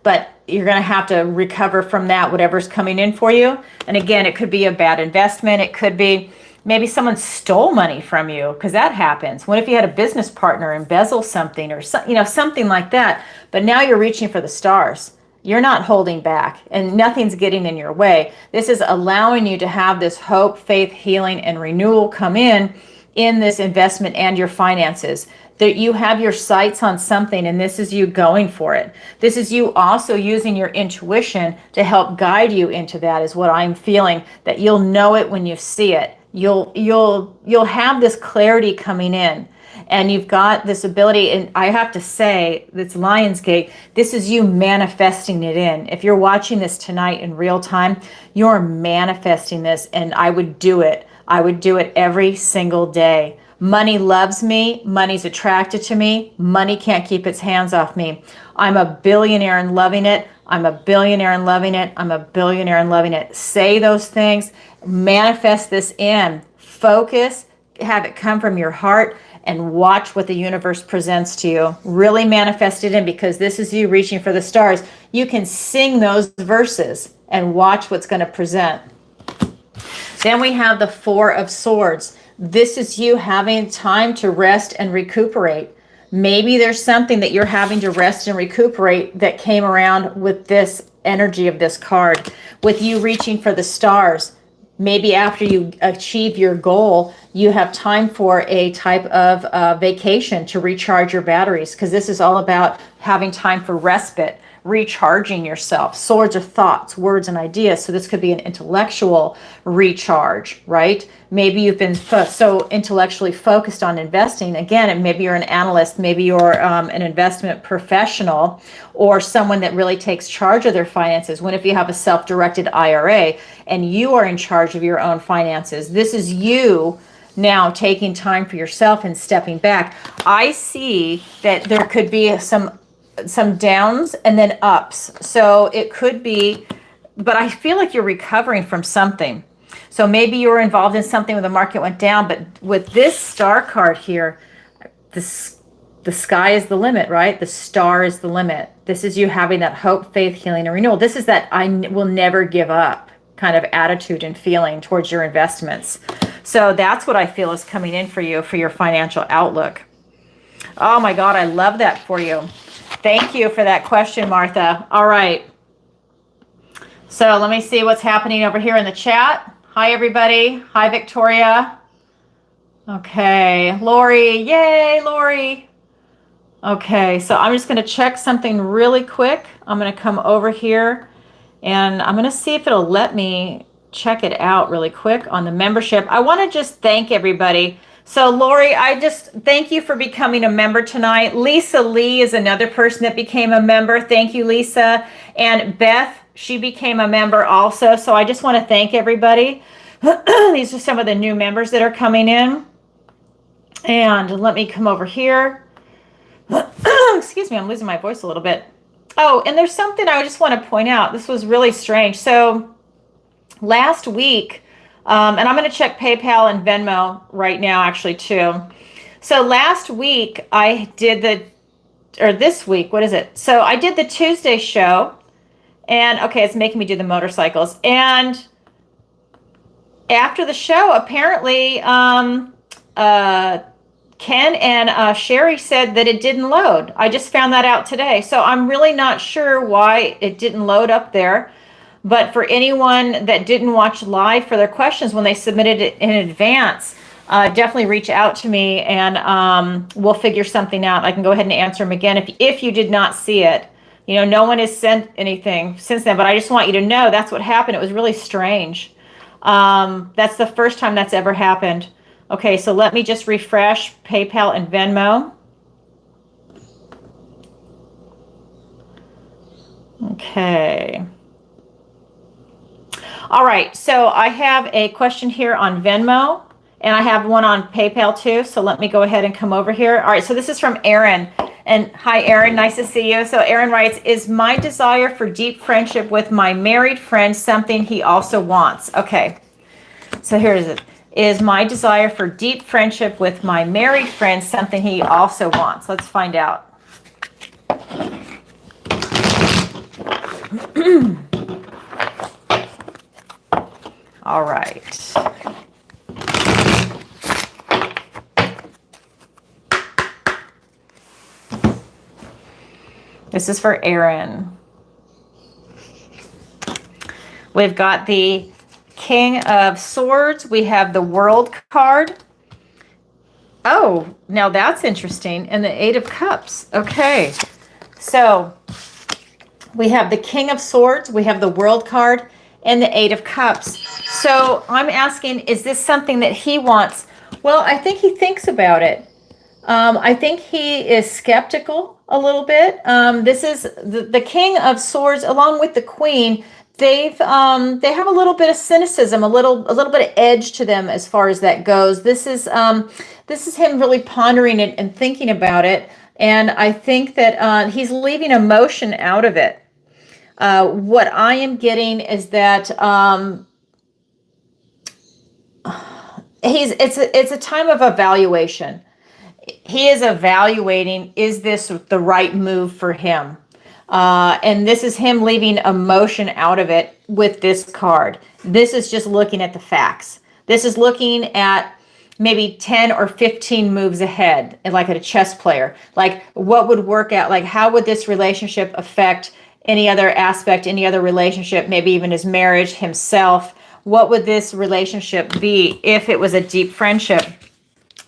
but you're going to have to recover from that, whatever's coming in for you. And again, it could be a bad investment. It could be maybe someone stole money from you, because that happens. What if you had a business partner embezzle something, or something like that? But now you're reaching for the stars. You're not holding back, and nothing's getting in your way. This is allowing you to have this hope, faith, healing, and renewal come in this investment and your finances. That you have your sights on something, and this is you going for it. This is you also using your intuition to help guide you into that, is what I'm feeling, that you'll know it when you see it. You'll have this clarity coming in. And you've got this ability, and I have to say, this Lionsgate, this is you manifesting it in. If you're watching this tonight in real time, you're manifesting this, and I would do it. I would do it every single day. Money loves me. Money's attracted to me. Money can't keep its hands off me. I'm a billionaire and loving it. I'm a billionaire and loving it. I'm a billionaire and loving it. Say those things. Manifest this in. Focus. Have it come from your heart, and watch what the universe presents to you. Really manifest it in, because this is you reaching for the stars. You can sing those verses and watch what's going to present. Then we have the Four of Swords. This is you having time to rest and recuperate. Maybe there's something that you're having to rest and recuperate that came around with this energy of this card, with you reaching for the stars. Maybe after you achieve your goal, you have time for a type of vacation to recharge your batteries, because this is all about having time for respite, recharging yourself. Swords are thoughts, words, and ideas. So this could be an intellectual recharge, right? Maybe you've been so intellectually focused on investing. Again, and maybe you're an analyst, maybe you're an investment professional, or someone that really takes charge of their finances. What if you have a self-directed IRA and you are in charge of your own finances? This is you now taking time for yourself and stepping back. I see that there could be some downs and then ups. So it could be, but I feel like you're recovering from something. So maybe you were involved in something when the market went down, but with this star card here, the sky is the limit, right? The star is the limit. This is you having that hope, faith, healing, and renewal. This is that I will never give up. kind of attitude and feeling towards your investments. So that's what I feel is coming in for you for your financial outlook. Oh my God, I love that for you. Thank you for that question, Martha. All right. So let me see what's happening over here in the chat. Hi, everybody. Hi, Victoria. Okay, Lori. Yay, Lori. Okay, so I'm just going to check something really quick. I'm going to come over here and I'm going to see if it'll let me check it out really quick on the membership. I want to just thank everybody. So Lori, I just thank you for becoming a member tonight. Lisa Lee is another person that became a member. Thank you, Lisa. And Beth, she became a member also. So I just want to thank everybody. These are some of the new members that are coming in. And let me come over here. Excuse me, I'm losing my voice a little bit. Oh, and there's something I just want to point out. This was really strange. So last week, and I'm going to check PayPal and Venmo right now, actually, too. So last week, I did this week, what is it? So I did the Tuesday show, and okay, it's making me do the motorcycles. And after the show, apparently, Ken and Sherry said that it didn't load. I just found that out today. So I'm really not sure why it didn't load up there. But for anyone that didn't watch live for their questions when they submitted it in advance, definitely reach out to me and we'll figure something out. I can go ahead and answer them again if you did not see it. You know, no one has sent anything since then, but I just want you to know that's what happened. It was really strange. That's the first time that's ever happened. Okay, so let me just refresh PayPal and Venmo. Okay. All right, so I have a question here on Venmo, and I have one on PayPal too, so let me go ahead and come over here. All right, so this is from Aaron. And hi, Aaron, nice to see you. So Aaron writes, is my desire for deep friendship with my married friend something he also wants? Okay, so here is it. Is my desire for deep friendship with my married friend something he also wants? Let's find out. All right. This is for Aaron. We've got the King of Swords. We have the World card. Oh, now that's interesting. And the Eight of Cups. Okay. So we have the King of Swords. We have the World card and the Eight of Cups. So I'm asking, is this something that he wants? Well, I think he thinks about it. I think he is skeptical a little bit. This is the King of Swords along with the Queen. They have a little bit of cynicism, a little bit of edge to them as far as that goes. This is him really pondering it and thinking about it, and I think that he's leaving emotion out of it. What I am getting is that it's a time of evaluation. He is evaluating, is this the right move for him? And this is him leaving emotion out of it with this card. This is just looking at the facts. This is looking at maybe 10 or 15 moves ahead, like at a chess player. Like what would work out? Like how would this relationship affect any other aspect, any other relationship, maybe even his marriage, himself? What would this relationship be if it was a deep friendship?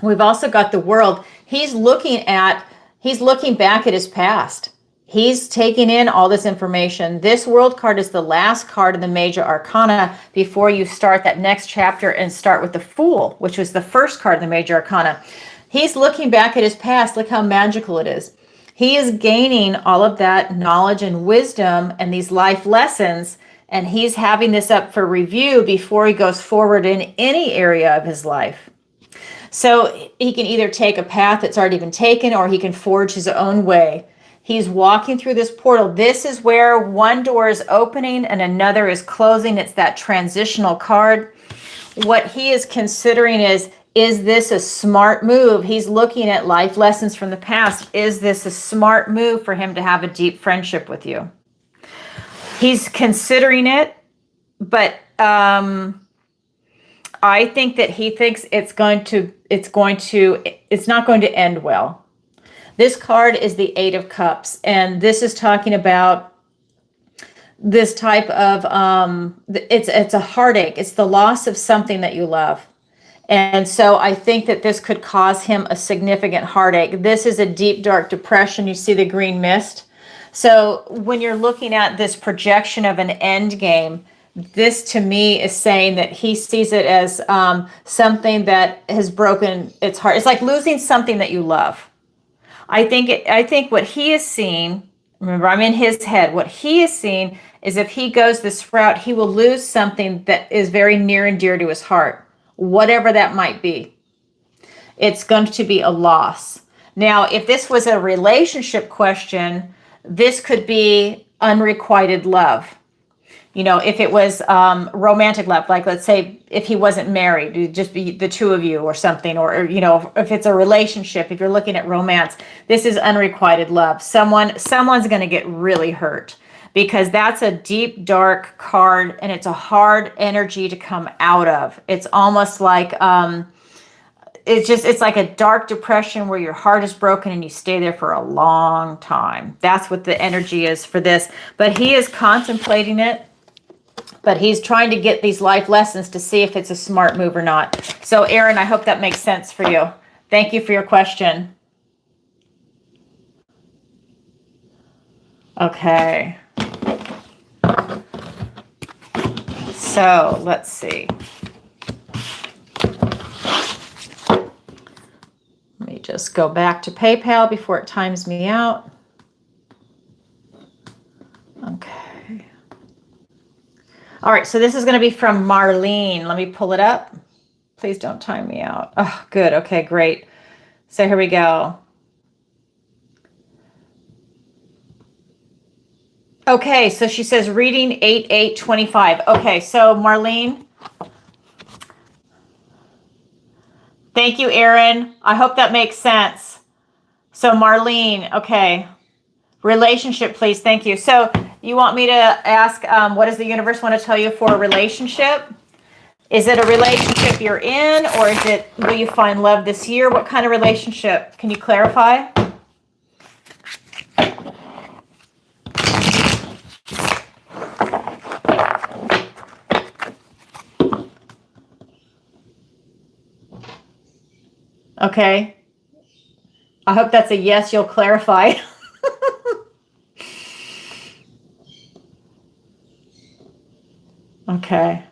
We've also got the World. He's looking back at his past. He's taking in all this information. This World card is the last card in the major arcana before you start that next chapter and start with the Fool, which was the first card in the major arcana. He's looking back at his past. Look how magical it is. He is gaining all of that knowledge and wisdom and these life lessons, and he's having this up for review before he goes forward in any area of his life. So he can either take a path that's already been taken, or he can forge his own way. He's walking through this portal. This is where one door is opening and another is closing. It's that transitional card. What he is considering is this a smart move? He's looking at life lessons from the past. Is this a smart move for him to have a deep friendship with you? He's considering it. but I think that he thinks it's not going to end well. This card is the Eight of Cups, and this is talking about this type of it's a heartache. It's the loss of something that you love. And so I think that this could cause him a significant heartache. This is a deep, dark depression. You see the green mist. So when you're looking at this projection of an end game, this to me is saying that he sees it as something that has broken its heart. It's like losing something that you love. I think what he is seeing, remember, I'm in his head. What he is seeing is if he goes this route, he will lose something that is very near and dear to his heart, whatever that might be. It's going to be a loss. Now, if this was a relationship question, this could be unrequited love. You know, if it was romantic love, like let's say if he wasn't married, it'd just be the two of you or something, or you know, if it's a relationship, if you're looking at romance, this is unrequited love. Someone's going to get really hurt because that's a deep, dark card and it's a hard energy to come out of. It's almost like it's like a dark depression where your heart is broken and you stay there for a long time. That's what the energy is for this. But he is contemplating it. But he's trying to get these life lessons to see if it's a smart move or not. So, Aaron, I hope that makes sense for you. Thank you for your question. Okay. So, let's see. Let me just go back to PayPal before it times me out. Okay. All right, so this is going to be from Marlene. Let me pull it up. Please don't time me out. Oh, good. Okay, great. So here we go. Okay, so she says reading 8/8/25. Okay, so Marlene. Thank you, Aaron. I hope that makes sense. So Marlene, okay. Relationship, please. Thank you. So you want me to ask, what does the universe want to tell you for a relationship? Is it a relationship you're in, or is it, will you find love this year? What kind of relationship? Can you clarify? Okay. I hope that's a yes, you'll clarify. Okay.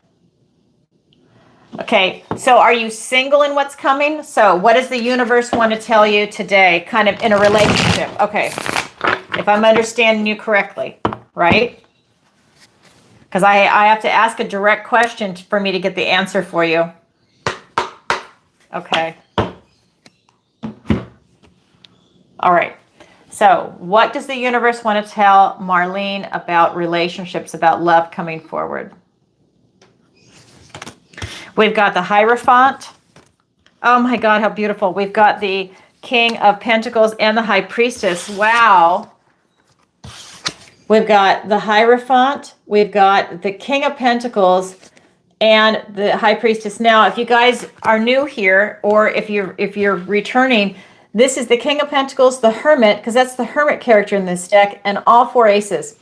Okay, so are you single in what's coming? So what does the universe want to tell you today, kind of in a relationship? Okay, if I'm understanding you correctly, right? Because I have to ask a direct question for me to get the answer for you. Okay. All right. So what does the universe want to tell Marlene about relationships, about love coming forward? We've got the Hierophant. Oh my God, how beautiful. We've got the King of Pentacles and the High Priestess. Wow. We've got the Hierophant. We've got the King of Pentacles and the High Priestess. Now, if you guys are new here, or if you're returning, this is the King of Pentacles, the Hermit, because that's the Hermit character in this deck, and all four aces.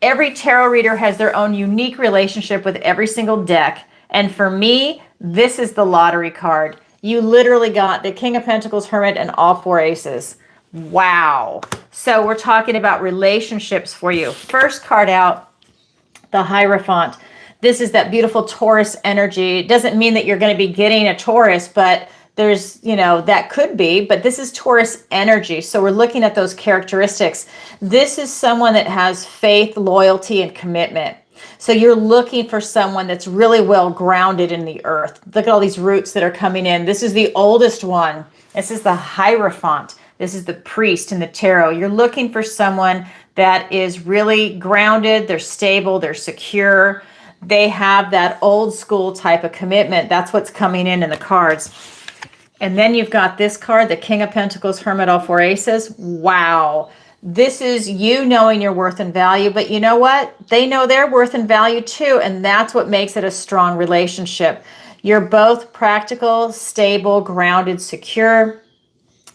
Every tarot reader has their own unique relationship with every single deck. And for me, this is the lottery card. You literally got the King of Pentacles, Hermit, and all four aces. Wow. So we're talking about relationships for you. First card out, the Hierophant. This is that beautiful Taurus energy. It doesn't mean that you're going to be getting a Taurus, but there's, you know, that could be, but this is Taurus energy. So we're looking at those characteristics. This is someone that has faith, loyalty, and commitment. So you're looking for someone that's really well grounded in the earth. Look at all these roots that are coming in. This is the oldest one. This is the Hierophant. This is the priest in the tarot. You're looking for someone that is really grounded. They're stable. They're secure. They have that old school type of commitment. That's what's coming in the cards. And then you've got this card, the King of Pentacles, Hermit, all four aces. Wow. This is you knowing your worth and value, but you know what? They know their worth and value too, and that's what makes it a strong relationship. You're both practical, stable, grounded, secure.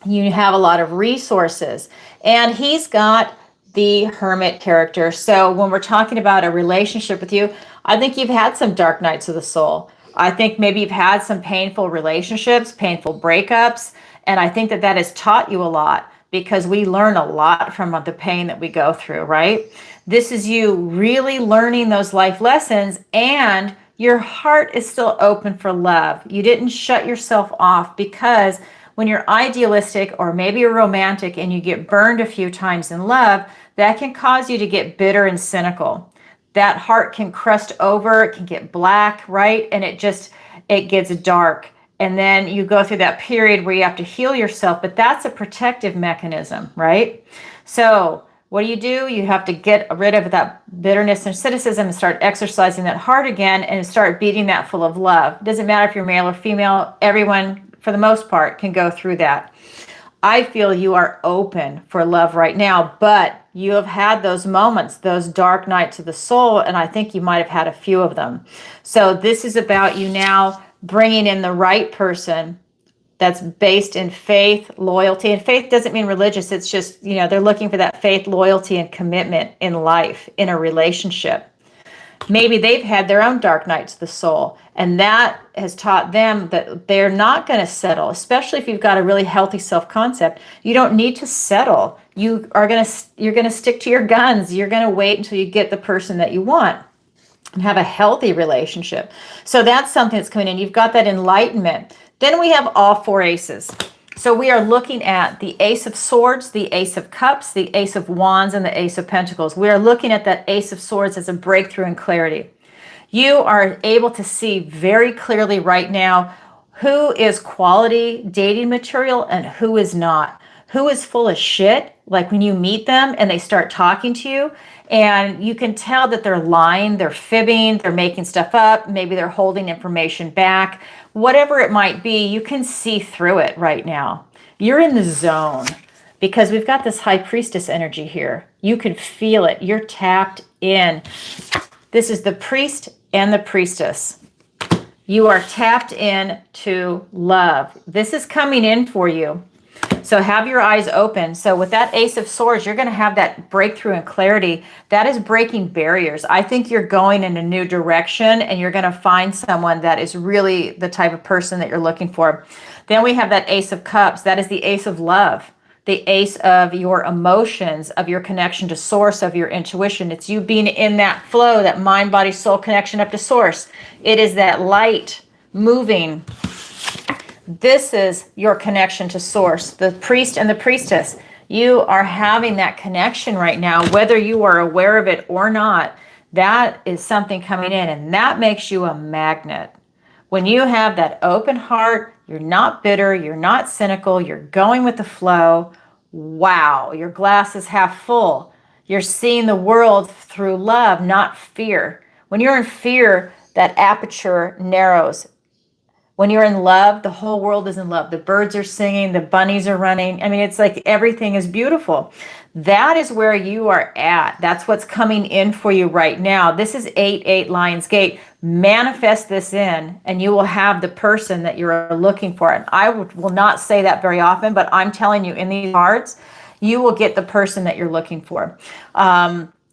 You have a lot of resources, and he's got the hermit character. So when we're talking about a relationship with you, I think you've had some dark nights of the soul. I think maybe you've had some painful relationships, painful breakups, and I think that that has taught you a lot, because we learn a lot from the pain that we go through, right? This is you really learning those life lessons, and your heart is still open for love. You didn't shut yourself off, because when you're idealistic or maybe you're romantic and you get burned a few times in love, that can cause you to get bitter and cynical. That heart can crust over, it can get black, right? And it gets dark. And then you go through that period where you have to heal yourself, but that's a protective mechanism, right? So what do? You have to get rid of that bitterness and cynicism and start exercising that heart again and start beating that full of love. It doesn't matter if you're male or female, everyone, for the most part, can go through that. I feel you are open for love right now, but you have had those moments, those dark nights of the soul, and I think you might have had a few of them. So this is about you now bringing in the right person that's based in faith, loyalty. And faith doesn't mean religious. It's just, they're looking for that faith, loyalty, and commitment in life, in a relationship. Maybe they've had their own dark nights of the soul, and that has taught them that they're not going to settle, especially if you've got a really healthy self-concept. You don't need to settle. You're going to stick to your guns. You're going to wait until you get the person that you want and have a healthy relationship. So that's something that's coming in. You've got that enlightenment. Then we have all four aces. So we are looking at the Ace of Swords, the Ace of Cups, the Ace of Wands, and the Ace of Pentacles. We are looking at that Ace of Swords as a breakthrough in clarity. You are able to see very clearly right now who is quality dating material and who is not. Who is full of shit, like when you meet them and they start talking to you, and you can tell that they're lying, they're fibbing, they're making stuff up, maybe they're holding information back. Whatever it might be, you can see through it right now. You're in the zone because we've got this High Priestess energy here. You can feel it. You're tapped in. This is the Priest and the Priestess. You are tapped in to love. This is coming in for you. So have your eyes open. So with that Ace of Swords, you're going to have that breakthrough and clarity. That is breaking barriers. I think you're going in a new direction, and you're going to find someone that is really the type of person that you're looking for. Then we have that Ace of Cups. That is the Ace of Love, the Ace of your emotions, of your connection to Source, of your intuition. It's you being in that flow, that mind, body, soul connection up to Source. It is that light moving. This is your connection to Source, the Priest and the Priestess. You are having that connection right now, whether you are aware of it or not. That is something coming in, and that makes you a magnet. When you have that open heart, you're not bitter, you're not cynical, you're going with the flow. Wow, your glass is half full. You're seeing the world through love, not fear. When you're in fear, that aperture narrows. When you're in love, the whole world is in love. The birds are singing, the bunnies are running. I mean, it's like everything is beautiful. That is where you are at. That's what's coming in for you right now. This is 8-8 Lion's Gate. Manifest this in, and you will have the person that you're looking for. And I will not say that very often, but I'm telling you, in these cards, you will get the person that you're looking for.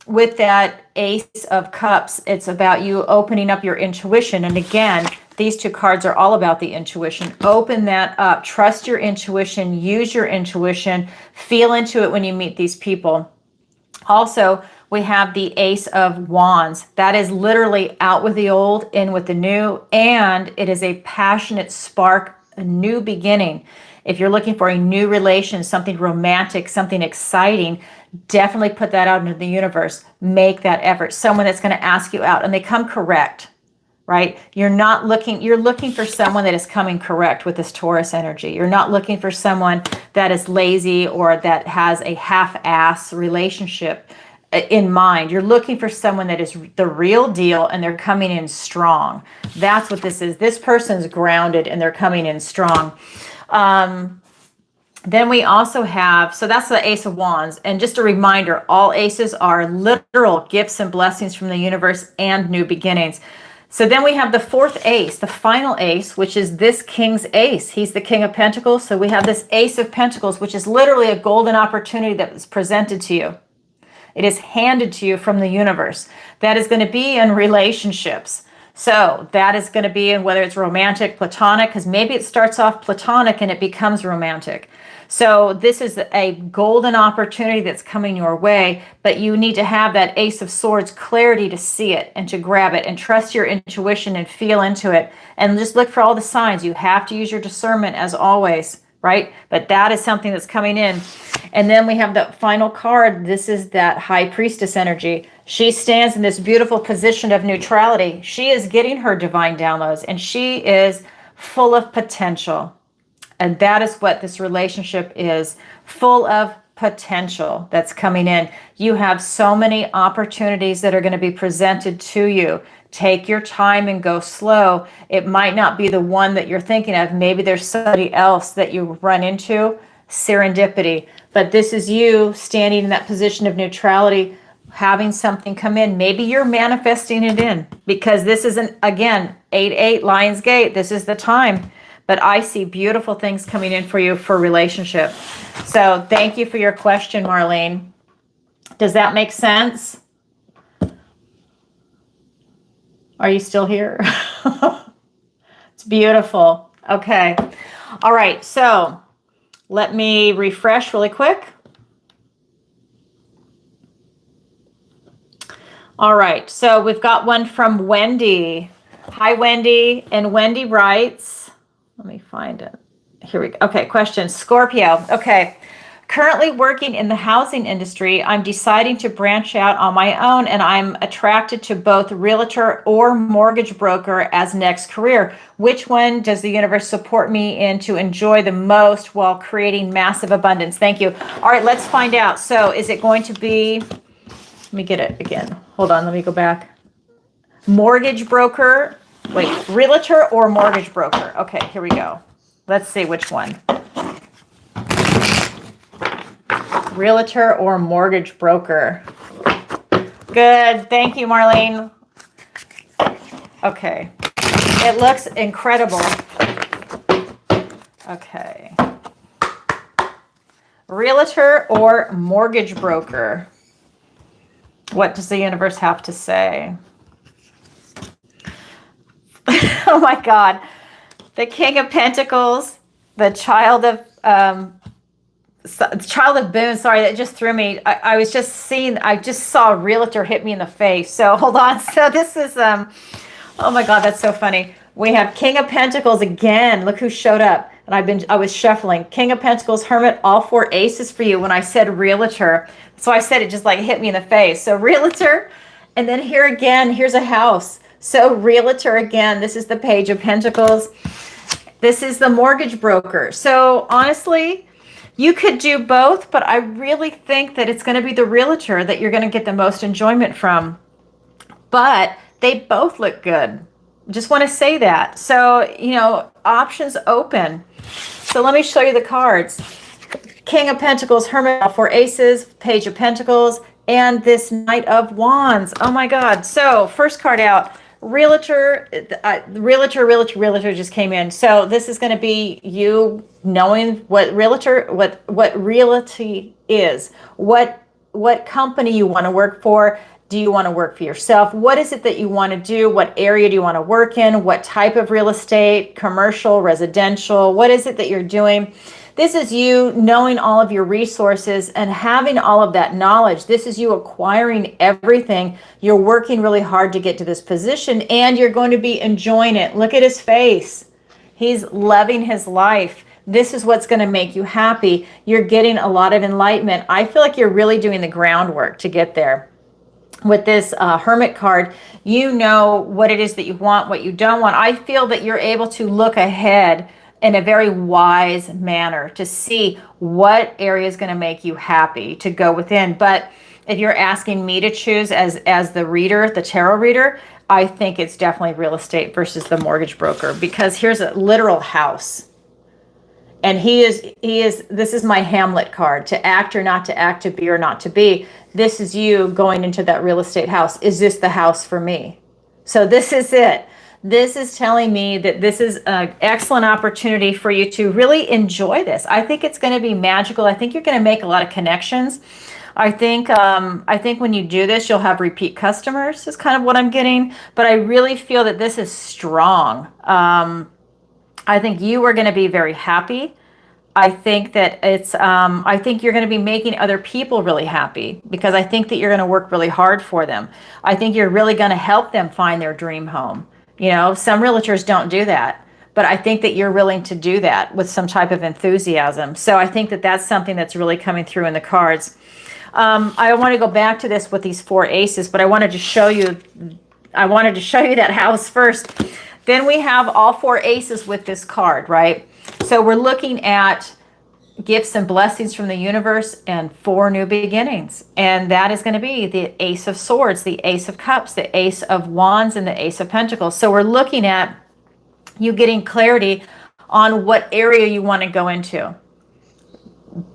With that Ace of Cups, it's about you opening up your intuition. And again, these two cards are all about the intuition. Open that up. Trust your intuition. Use your intuition. Feel into it when you meet these people. Also, we have the Ace of Wands. That is literally out with the old, in with the new, and it is a passionate spark, a new beginning. If you're looking for a new relation, something romantic, something exciting, definitely put that out into the universe. Make that effort. Someone that's going to ask you out, and they come correct. Right? You're looking for someone that is coming correct with this Taurus energy. You're not looking for someone that is lazy or that has a half-ass relationship in mind. You're looking for someone that is the real deal, and they're coming in strong. That's what this is. This person's grounded and they're coming in strong. Then we also have, so that's the Ace of Wands. And just a reminder, all aces are literal gifts and blessings from the universe and new beginnings. So then we have the fourth ace, the final ace, which is this King's ace. He's the King of Pentacles. So we have this Ace of Pentacles, which is literally a golden opportunity that was presented to you. It is handed to you from the universe. That is going to be in relationships. So that is going to be in whether it's romantic, platonic, because maybe it starts off platonic and it becomes romantic. So this is a golden opportunity that's coming your way, but you need to have that Ace of Swords clarity to see it and to grab it and trust your intuition and feel into it. And just look for all the signs. You have to use your discernment as always, right? But that is something that's coming in. And then we have the final card. This is that High Priestess energy. She stands in this beautiful position of neutrality. She is getting her divine downloads and she is full of potential. And that is what this relationship is, full of potential that's coming in. You have so many opportunities that are going to be presented to you. Take your time and go slow. It might not be the one that you're thinking of. Maybe there's somebody else that you run into. Serendipity. But this is you standing in that position of neutrality, having something come in. Maybe you're manifesting it in because this isn't, again, 8-8 Lion's Gate. This is the time. But I see beautiful things coming in for you for relationship. So thank you for your question, Marlene. Does that make sense? Are you still here? It's beautiful. Okay. All right. So let me refresh really quick. All right. So we've got one from Wendy. Hi, Wendy. And Wendy writes, let me find it. Here we go. Okay, question. Scorpio. Okay. Currently working in the housing industry, I'm deciding to branch out on my own and I'm attracted to both realtor or mortgage broker as next career. Which one does the universe support me in to enjoy the most while creating massive abundance? Thank you. All right, let's find out. So is it going to be, let me get it again. Hold on, let me go back. Mortgage broker. Wait, realtor or mortgage broker? Okay, here we go. Let's see which one. Realtor or mortgage broker? Good. Thank you, Marlene. Okay. It looks incredible. Okay. Realtor or mortgage broker? What does the universe have to say? Oh my God. The King of Pentacles, the Child of Boon. Sorry, that just threw me. I just saw a realtor hit me in the face. So hold on. So this is, oh my God, that's so funny. We have King of Pentacles again. Look who showed up. And I was shuffling. King of Pentacles, Hermit, all four aces for you when I said realtor. So I said it just like hit me in the face. So realtor, and then here again, here's a house. So realtor again, this is the Page of Pentacles. This is the mortgage broker. So honestly, you could do both, but I really think that it's going to be the realtor that you're going to get the most enjoyment from. But they both look good. Just want to say that. So, you know, options open. So let me show you the cards. King of Pentacles, Hermit, all four aces, Page of Pentacles, and this Knight of Wands. Oh my God. So first card out. Realtor just came in. So this is going to be you knowing what realty is, what company you want to work for. Do you want to work for yourself? What is it that you want to do? What area do you want to work in? What type of real estate, commercial, residential? What is it that you're doing? This is you knowing all of your resources and having all of that knowledge. This is you acquiring everything. You're working really hard to get to this position and you're going to be enjoying it. Look at his face. He's loving his life. This is what's going to make you happy. You're getting a lot of enlightenment. I feel like you're really doing the groundwork to get there. With this Hermit card, you know what it is that you want, what you don't want. I feel that you're able to look ahead in a very wise manner to see what area is going to make you happy to go within. But if you're asking me to choose as the reader, the tarot reader, I think it's definitely real estate versus the mortgage broker, because here's a literal house. And this is my Hamlet card, to act or not to act, to be or not to be. This is you going into that real estate house. Is this the house for me? So this is it. This is telling me that this is an excellent opportunity for you to really enjoy this. I think it's going to be magical. I think you're going to make a lot of connections. I think when you do this, you'll have repeat customers, is kind of what I'm getting. But I really feel that this is strong. I think you are going to be very happy. I think that I think you're going to be making other people really happy, because I think that you're going to work really hard for them. I think you're really going to help them find their dream home. You know, some realtors don't do that, but I think that you're willing to do that with some type of enthusiasm. So I think that that's something that's really coming through in the cards. I want to go back to this with these 4 aces, but I wanted to show you that house first. Then we have all 4 aces with this card, right? So we're looking at gifts and blessings from the universe and 4 new beginnings. And that is going to be the Ace of Swords, the Ace of Cups, the Ace of Wands, and the Ace of Pentacles. So we're looking at you getting clarity on what area you want to go into.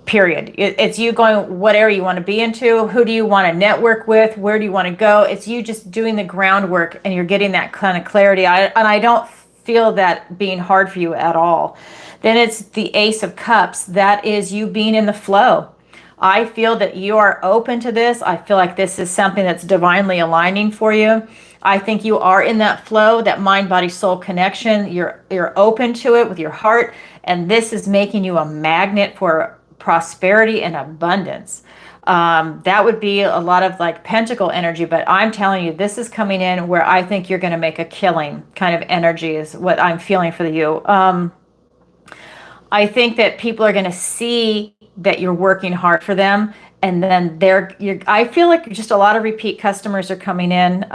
Period. It's you going what area you want to be into, who do you want to network with, where do you want to go. It's you just doing the groundwork, and you're getting that kind of clarity. And I don't feel that being hard for you at all. Then it's the Ace of Cups. That is you being in the flow. I feel that you are open to this. I feel like this is something that's divinely aligning for you. I think you are in that flow, that mind, body, soul connection. You're open to it with your heart, and this is making you a magnet for prosperity and abundance. That would be a lot of like pentacle energy, but I'm telling you, this is coming in where I think you're going to make a killing kind of energy is what I'm feeling for you. I think that people are going to see that you're working hard for them, and then I feel like just a lot of repeat customers are coming in.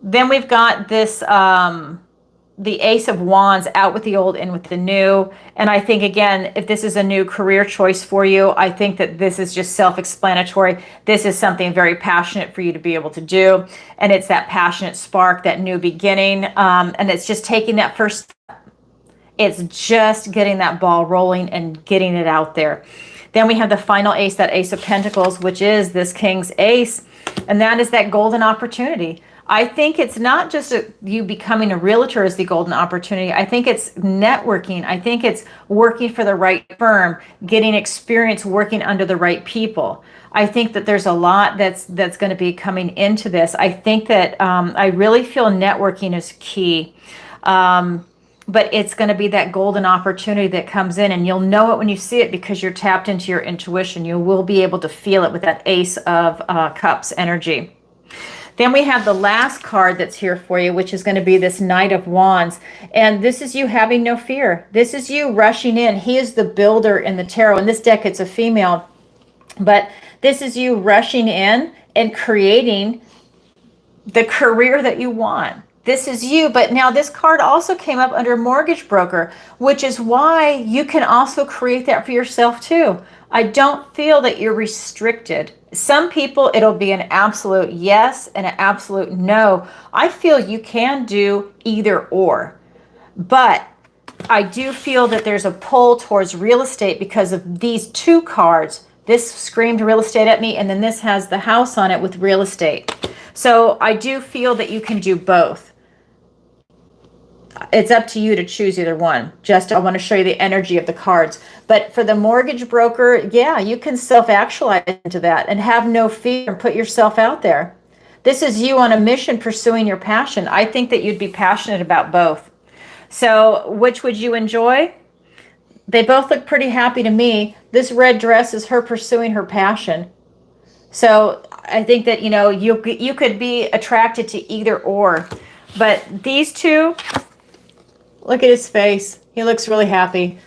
Then we've got this the Ace of Wands, out with the old, in with the new. And I think, again, if this is a new career choice for you, I think that this is just self-explanatory. This is something very passionate for you to be able to do. And it's that passionate spark, that new beginning. And it's just taking that first step. It's just getting that ball rolling and getting it out there. Then we have the final ace, that Ace of Pentacles, which is this King's Ace. And that is that golden opportunity. I think it's not just you becoming a realtor is the golden opportunity. I think it's networking. I think it's working for the right firm, getting experience working under the right people. I think that there's a lot that's going to be coming into this. I think that I really feel networking is key. But it's going to be that golden opportunity that comes in, and you'll know it when you see it because you're tapped into your intuition. You will be able to feel it with that Ace of Cups energy. Then we have the last card that's here for you, which is going to be this Knight of Wands. And this is you having no fear. This is you rushing in. He is the builder in the tarot. In this deck, it's a female. But this is you rushing in and creating the career that you want. This is you. But now this card also came up under mortgage broker, which is why you can also create that for yourself too. I don't feel that you're restricted. Some people, it'll be an absolute yes and an absolute no. I feel you can do either or. But I do feel that there's a pull towards real estate because of these 2 cards. This screamed real estate at me, and then this has the house on it with real estate. So I do feel that you can do both. It's up to you to choose either one. Just I want to show you the energy of the cards. But for the mortgage broker, yeah, you can self-actualize into that and have no fear and put yourself out there. This is you on a mission pursuing your passion. I think that you'd be passionate about both. So which would you enjoy? They both look pretty happy to me. This red dress is her pursuing her passion. So I think that, you could be attracted to either or. But these 2... look at his face. He looks really happy.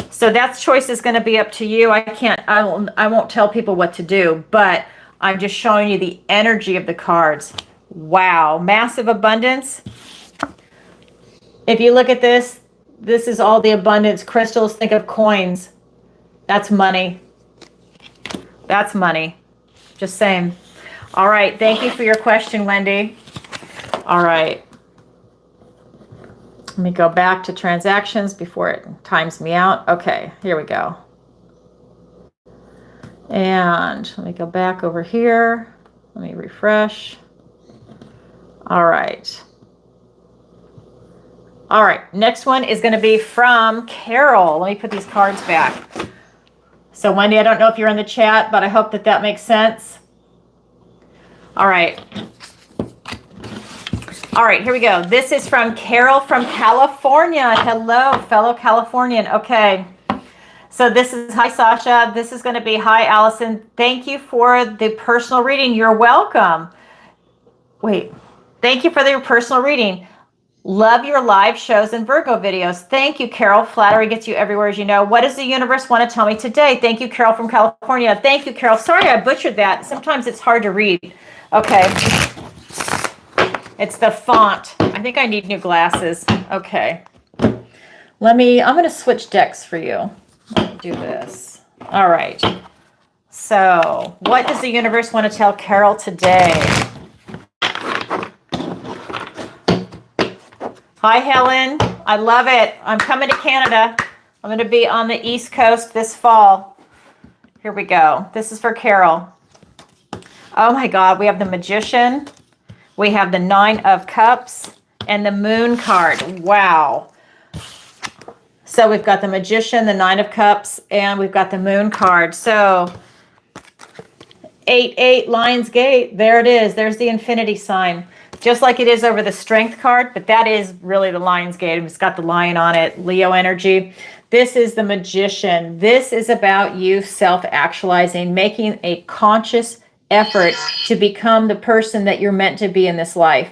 So that choice is going to be up to you. I won't tell people what to do, but I'm just showing you the energy of the cards. Wow. Massive abundance. If you look at this, this is all the abundance. Crystals, think of coins. That's money. That's money. Just saying. All right. Thank you for your question, Wendy. All right. Let me go back to transactions before it times me out. Okay, here we go. And let me go back over here. Let me refresh. All right. All right, next one is going to be from Carol. Let me put these cards back. So Wendy, I don't know if you're in the chat, but I hope that that makes sense. All right. All right, here we go. This is from Carol from California. Hello, fellow Californian. Okay. So this is, hi, Sasha. This is going to be, hi, Allison. Thank you for the personal reading. You're welcome. Wait, thank you for your personal reading. Love your live shows and Virgo videos. Thank you, Carol. Flattery gets you everywhere, as you know. What does the universe want to tell me today? Thank you, Carol from California. Thank you, Carol. Sorry I butchered that. Sometimes it's hard to read. Okay. It's the font. I think I need new glasses. Okay. I'm going to switch decks for you. Let me do this. All right. So, what does the universe want to tell Carol today? Hi, Helen. I love it. I'm coming to Canada. I'm going to be on the East Coast this fall. Here we go. This is for Carol. Oh my God. We have the Magician. We have the Nine of Cups and the Moon card. Wow. So we've got the Magician, the Nine of Cups, and we've got the Moon card. So 8-8 Lion's Gate. There it is. There's the infinity sign. Just like it is over the Strength card, but that is really the Lion's Gate. It's got the lion on it, Leo energy. This is the Magician. This is about you self-actualizing, making a conscious effort to become the person that you're meant to be in this life.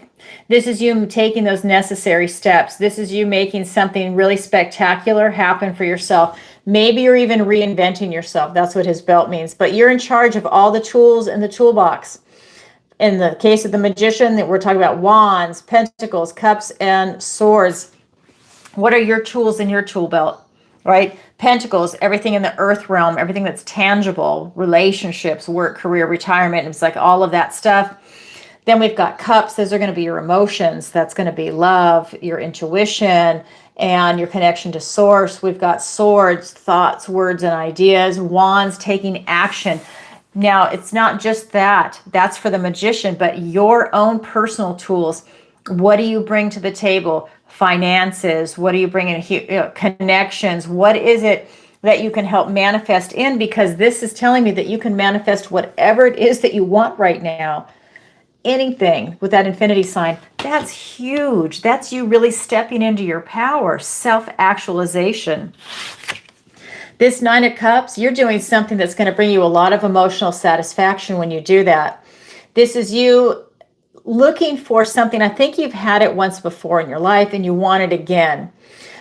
This is you taking those necessary steps. This is you making something really spectacular happen for yourself. Maybe you're even reinventing yourself. That's what his belt means. But you're in charge of all the tools in the toolbox. In the case of the Magician, that we're talking about wands, pentacles, cups, and swords. What are your tools in your tool belt, right? Pentacles, everything in the earth realm, everything that's tangible, relationships, work, career, retirement. It's like all of that stuff. Then we've got cups. Those are going to be your emotions. That's going to be love, your intuition, and your connection to source. We've got swords, thoughts, words, and ideas. Wands, taking action. Now, it's not just that. That's for the Magician, but your own personal tools. What do you bring to the table? Finances. What do you bring in? Connections. What is it that you can help manifest in? Because this is telling me that you can manifest whatever it is that you want right now. Anything with that infinity sign. That's huge. That's you really stepping into your power, self-actualization. This Nine of Cups, you're doing something that's going to bring you a lot of emotional satisfaction when you do that. This is you looking for something. I think you've had it once before in your life and you want it again.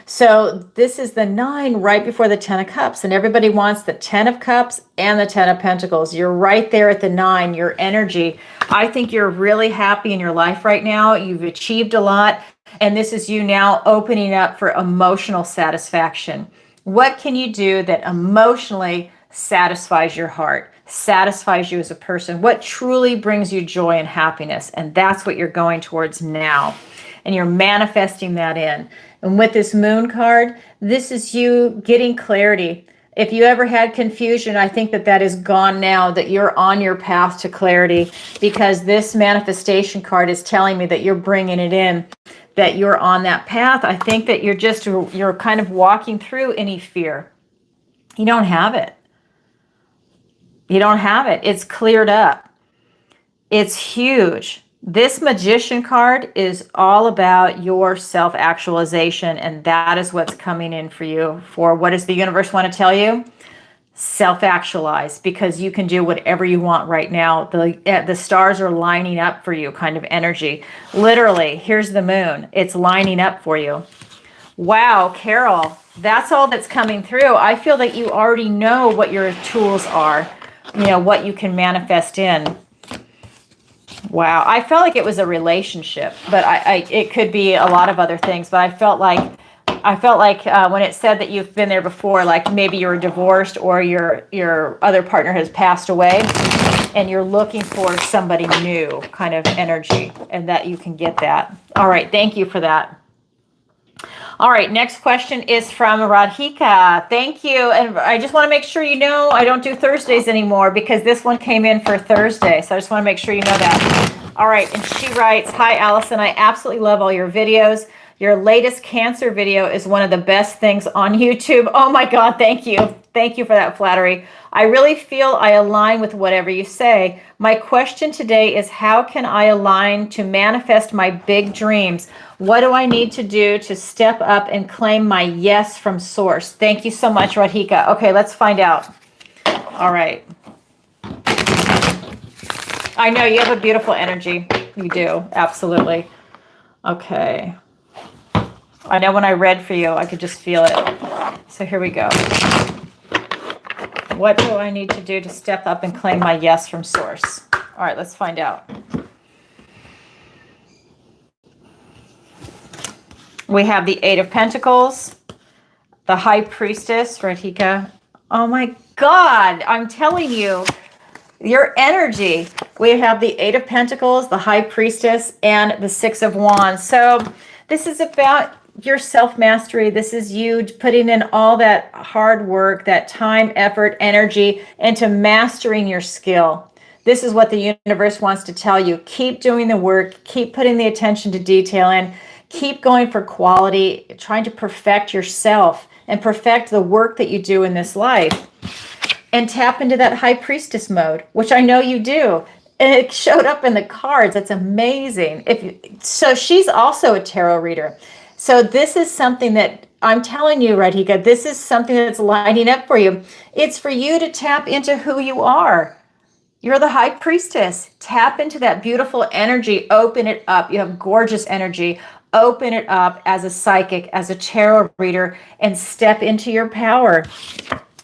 So this is the 9 right before the 10 of Cups, and everybody wants the 10 of Cups and the 10 of Pentacles. You're right there at the 9, your energy. I think you're really happy in your life right now. You've achieved a lot, and this is you now opening up for emotional satisfaction. What can you do that emotionally satisfies your heart, satisfies you as a person? What truly brings you joy and happiness? And that's what you're going towards now. And you're manifesting that in. And with this Moon card, this is you getting clarity. If you ever had confusion, I think that that is gone now, that you're on your path to clarity, because this manifestation card is telling me that you're bringing it in, that you're on that path. I think that you're kind of walking through any fear. You don't have it. You don't have it. It's cleared up. It's huge. This Magician card is all about your self-actualization, and that is what's coming in for you. For what does the universe want to tell you? Self-actualize, because you can do whatever you want right now. The stars are lining up for you, kind of energy. Literally, here's the moon. It's lining up for you. Wow, Carol, that's all that's coming through. I feel that you already know what your tools are, what you can manifest in. Wow, I felt like it was a relationship, but it could be a lot of other things. But I felt like when it said that you've been there before, like maybe you're divorced or your other partner has passed away, and you're looking for somebody new kind of energy, and that you can get that. All right, thank you for that. All right, next question is from Radhika. Thank you. And I just want to make sure you know I don't do Thursdays anymore because this one came in for Thursday. So I just want to make sure you know that. All right, and she writes, "Hi, Alison. I absolutely love all your videos. Your latest cancer video is one of the best things on YouTube." Oh my God, thank you. Thank you for that flattery. "I really feel I align with whatever you say. My question today is, how can I align to manifest my big dreams? What do I need to do to step up and claim my yes from source?" Thank you so much, Radhika. Okay, let's find out. All right. I know you have a beautiful energy. You do. Absolutely. Okay. I know when I read for you, I could just feel it. So here we go. What do I need to do to step up and claim my yes from source? All right, let's find out. We have the Eight of Pentacles, the High Priestess, Radhika. Oh my God, I'm telling you, your energy. We have the Eight of Pentacles, the High Priestess, and the Six of Wands. So this is about your self-mastery. This is you putting in all that hard work, that time, effort, energy into mastering your skill. This is what the universe wants to tell you. Keep doing the work, keep putting the attention to detail in, keep going for quality, trying to perfect yourself and perfect the work that you do in this life. And tap into that High Priestess mode, which I know you do. And it showed up in the cards. That's amazing. So she's also a tarot reader. So this is something that I'm telling you, Radhika, this is something that's lining up for you. It's for you to tap into who you are. You're the High Priestess. Tap into that beautiful energy. Open it up. You have gorgeous energy. Open it up as a psychic, as a tarot reader, and step into your power.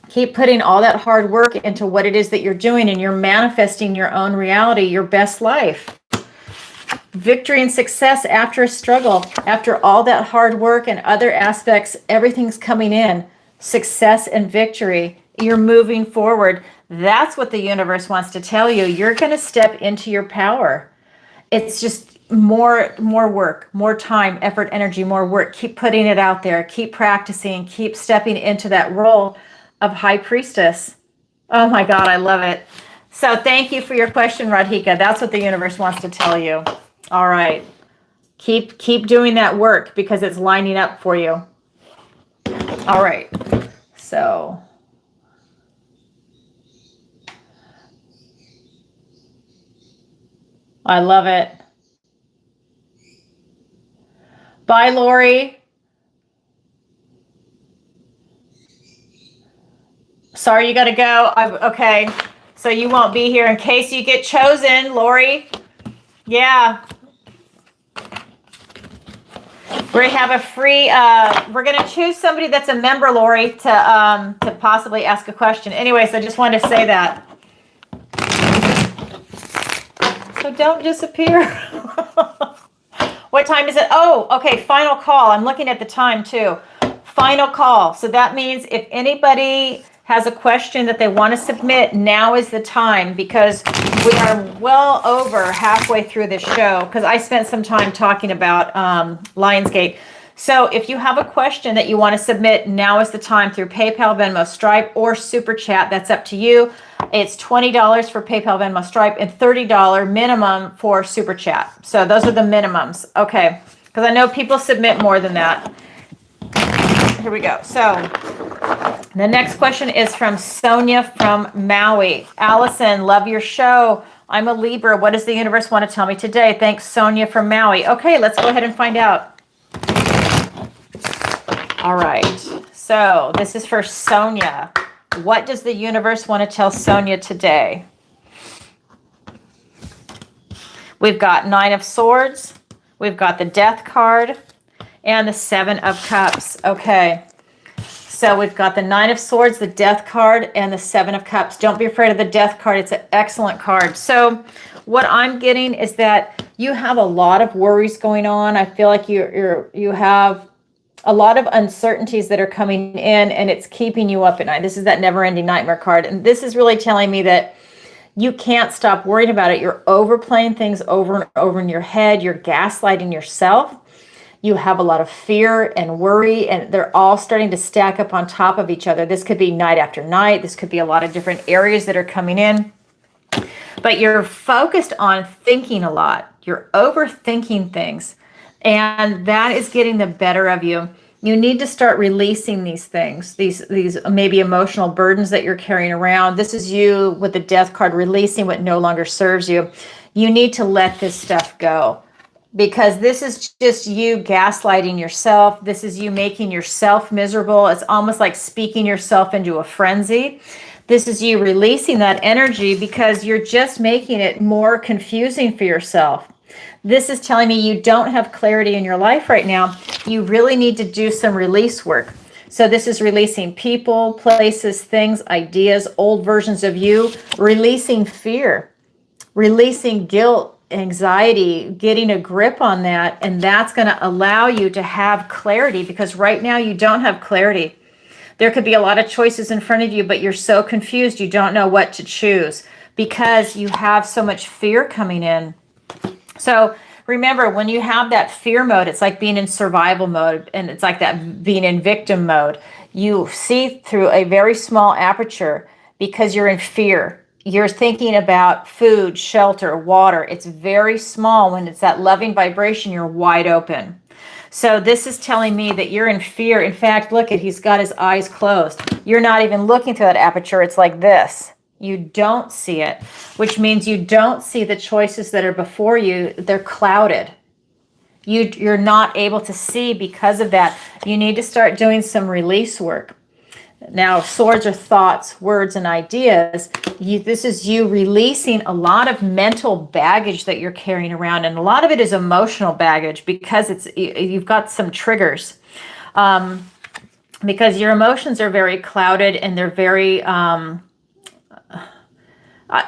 Keep putting all that hard work into what it is that you're doing, and you're manifesting your own reality, your best life. Victory and success after a struggle, after all that hard work and other aspects, everything's coming in. Success and victory. You're moving forward. That's what the universe wants to tell you. You're going to step into your power. It's just more work, more time, effort, energy, more work. Keep putting it out there. Keep practicing. Keep stepping into that role of High Priestess. Oh my God, I love it. So thank you for your question, Radhika. That's what the universe wants to tell you. All right. Keep doing that work because it's lining up for you. All right. So I love it. Bye, Lori. Sorry, you got to go. Okay. So you won't be here in case you get chosen, Lori. Yeah. We have a free, we're going to choose somebody that's a member, Lori, to possibly ask a question. Anyways, I just wanted to say that. So don't disappear. What time is it? Oh, okay. Final call. I'm looking at the time too. Final call. So that means if anybody has a question that they want to submit, now is the time, because we are well over halfway through this show, because I spent some time talking about Lionsgate. So if you have a question that you want to submit, now is the time through PayPal, Venmo, Stripe, or SuperChat. That's up to you. It's $20 for PayPal, Venmo, Stripe, and $30 minimum for SuperChat. So those are the minimums. Okay, because I know people submit more than that. Here we go. So the next question is from Sonia from Maui. Alison, love your show. I'm a Libra. What does the universe want to tell me today? Thanks, Sonia from Maui. Okay, let's go ahead and find out. All right. So this is for Sonia. What does the universe want to tell Sonia today? We've got Nine of Swords. We've got the Death card and the Seven of Cups. Okay. So we've got the Nine of Swords, the Death card, and the Seven of Cups. Don't be afraid of the Death card. It's an excellent card. So what I'm getting is that you have a lot of worries going on. I feel like you have a lot of uncertainties that are coming in, and it's keeping you up at night. This is that never-ending nightmare card. And this is really telling me that you can't stop worrying about it. You're overplaying things over and over in your head. You're gaslighting yourself. You have a lot of fear and worry, and they're all starting to stack up on top of each other. This could be night after night. This could be a lot of different areas that are coming in. But you're focused on thinking a lot. You're overthinking things, and that is getting the better of you. You need to start releasing these things, these maybe emotional burdens that you're carrying around. This is you with the Death card, releasing what no longer serves you. You need to let this stuff go, because this is just you gaslighting yourself. This is you making yourself miserable. It's almost like speaking yourself into a frenzy. This is you releasing that energy because you're just making it more confusing for yourself. This is telling me you don't have clarity in your life right now. You really need to do some release work. So this is releasing people, places, things, ideas, old versions of you, releasing fear, releasing guilt, anxiety, getting a grip on that. And that's going to allow you to have clarity, because right now you don't have clarity. There could be a lot of choices in front of you, but you're so confused you don't know what to choose because you have so much fear coming in. So remember, when you have that fear mode, it's like being in survival mode, and it's like that being in victim mode. You see through a very small aperture because you're in fear. You're thinking about food, shelter, water. It's very small. When it's that loving vibration, you're wide open. So this is telling me that you're in fear. In fact, look at, he's got his eyes closed. You're not even looking through that aperture. It's like this. You don't see it, which means you don't see the choices that are before you. They're clouded. You're not able to see because of that. You need to start doing some release work. Now, swords are thoughts, words, and ideas. This is you releasing a lot of mental baggage that you're carrying around, and a lot of it is emotional baggage because you've got some triggers. Because your emotions are very clouded and they're very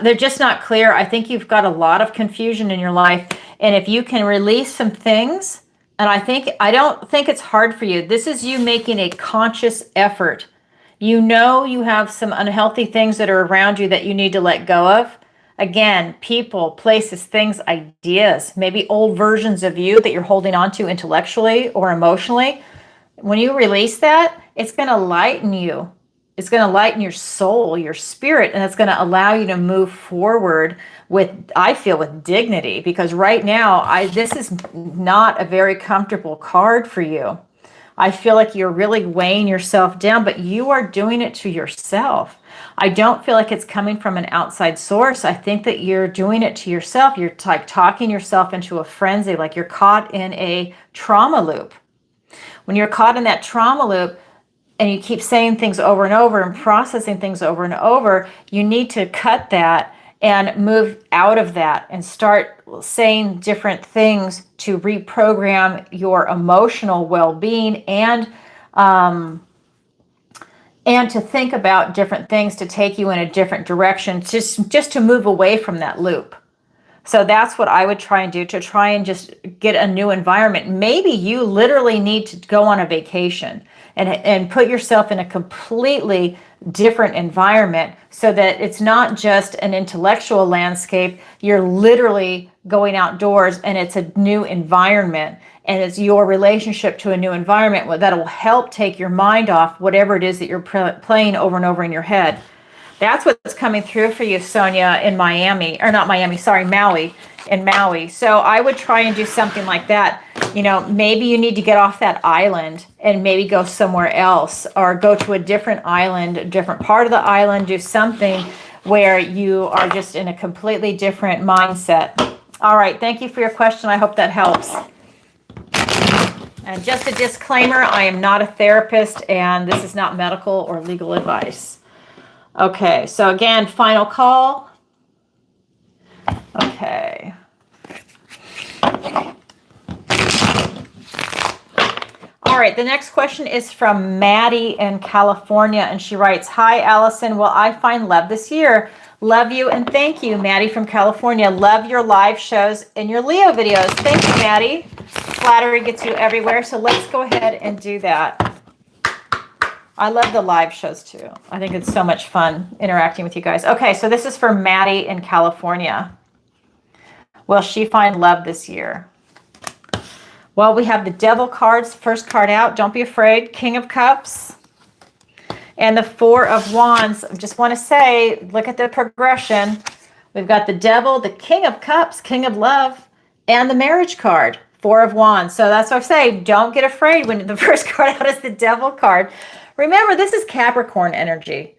they're just not clear. I think you've got a lot of confusion in your life, and if you can release some things, and I don't think it's hard for you. This is you making a conscious effort. You know you have some unhealthy things that are around you that you need to let go of. Again, people, places, things, ideas, maybe old versions of you that you're holding on to intellectually or emotionally. When you release that, it's going to lighten you. It's going to lighten your soul, your spirit, and it's going to allow you to move forward with, I feel, with dignity. Because right now, this is not a very comfortable card for you. I feel like you're really weighing yourself down, but you are doing it to yourself. I don't feel like it's coming from an outside source. I think that you're doing it to yourself. You're like talking yourself into a frenzy, like you're caught in a trauma loop. When you're caught in that trauma loop and you keep saying things over and over and processing things over and over, you need to cut that and move out of that and start saying different things to reprogram your emotional well-being and to think about different things to take you in a different direction, just to move away from that loop. So that's what I would try and do, to try and just get a new environment. Maybe you literally need to go on a vacation and put yourself in a completely different environment so that it's not just an intellectual landscape. You're literally going outdoors and it's a new environment, and it's your relationship to a new environment that will help take your mind off whatever it is that you're playing over and over in your head. That's what's coming through for you, Sonia, in Miami, or not Miami, sorry, Maui, in Maui. So I would try and do something like that. You know, maybe you need to get off that island and maybe go somewhere else, or go to a different island, a different part of the island, do something where you are just in a completely different mindset. All right, thank you for your question. I hope that helps. And just a disclaimer, I am not a therapist and this is not medical or legal advice. Okay, so again, final call. Okay. All right, the next question is from Maddie in California, and she writes, "Hi, Alison. Will I find love this year? Love you and thank you, Maddie from California. Love your live shows and your Leo videos." Thank you, Maddie. Flattery gets you everywhere, so let's go ahead and do that. I love the live shows too. I think it's so much fun interacting with you guys. Okay, so this is for Maddie in California. Will she find love this year? Well, we have the Devil cards, first card out. Don't be afraid. King of Cups. And the Four of Wands. I just want to say, look at the progression. We've got the Devil, the King of Cups, King of Love, and the Marriage card, Four of Wands. So that's what I say. Don't get afraid when the first card out is the Devil card. Remember, this is Capricorn energy.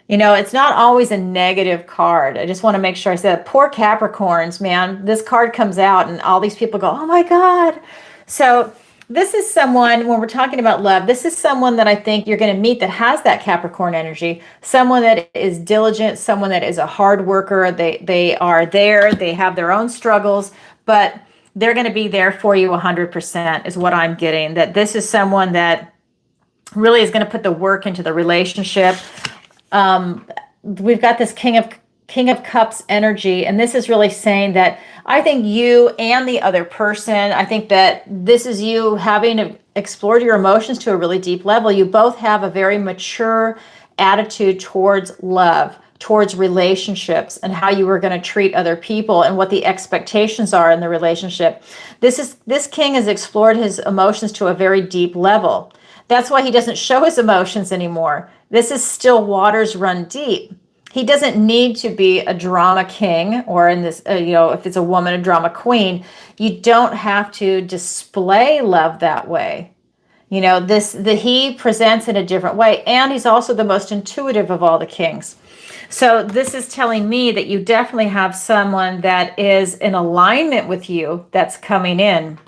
You know, it's not always a negative card. I just want to make sure I said, poor Capricorns, man. This card comes out and all these people go, oh my God. So this is someone, when we're talking about love, this is someone that I think you're going to meet that has that Capricorn energy, someone that is diligent, someone that is a hard worker. They are there, they have their own struggles, but they're going to be there for you 100% is what I'm getting. That this is someone that really is going to put the work into the relationship. We've got this King of Cups energy, and this is really saying that I think you and the other person, I think that this is you having explored your emotions to a really deep level. You both have a very mature attitude towards love, towards relationships, and how you were going to treat other people and what the expectations are in the relationship. This king has explored his emotions to a very deep level. That's why he doesn't show his emotions anymore. This is still waters run deep. He doesn't need to be a drama king, or in this, if it's a woman, a drama queen. You don't have to display love that way. You know, he presents in a different way, and he's also the most intuitive of all the kings. So this is telling me that you definitely have someone that is in alignment with you that's coming in,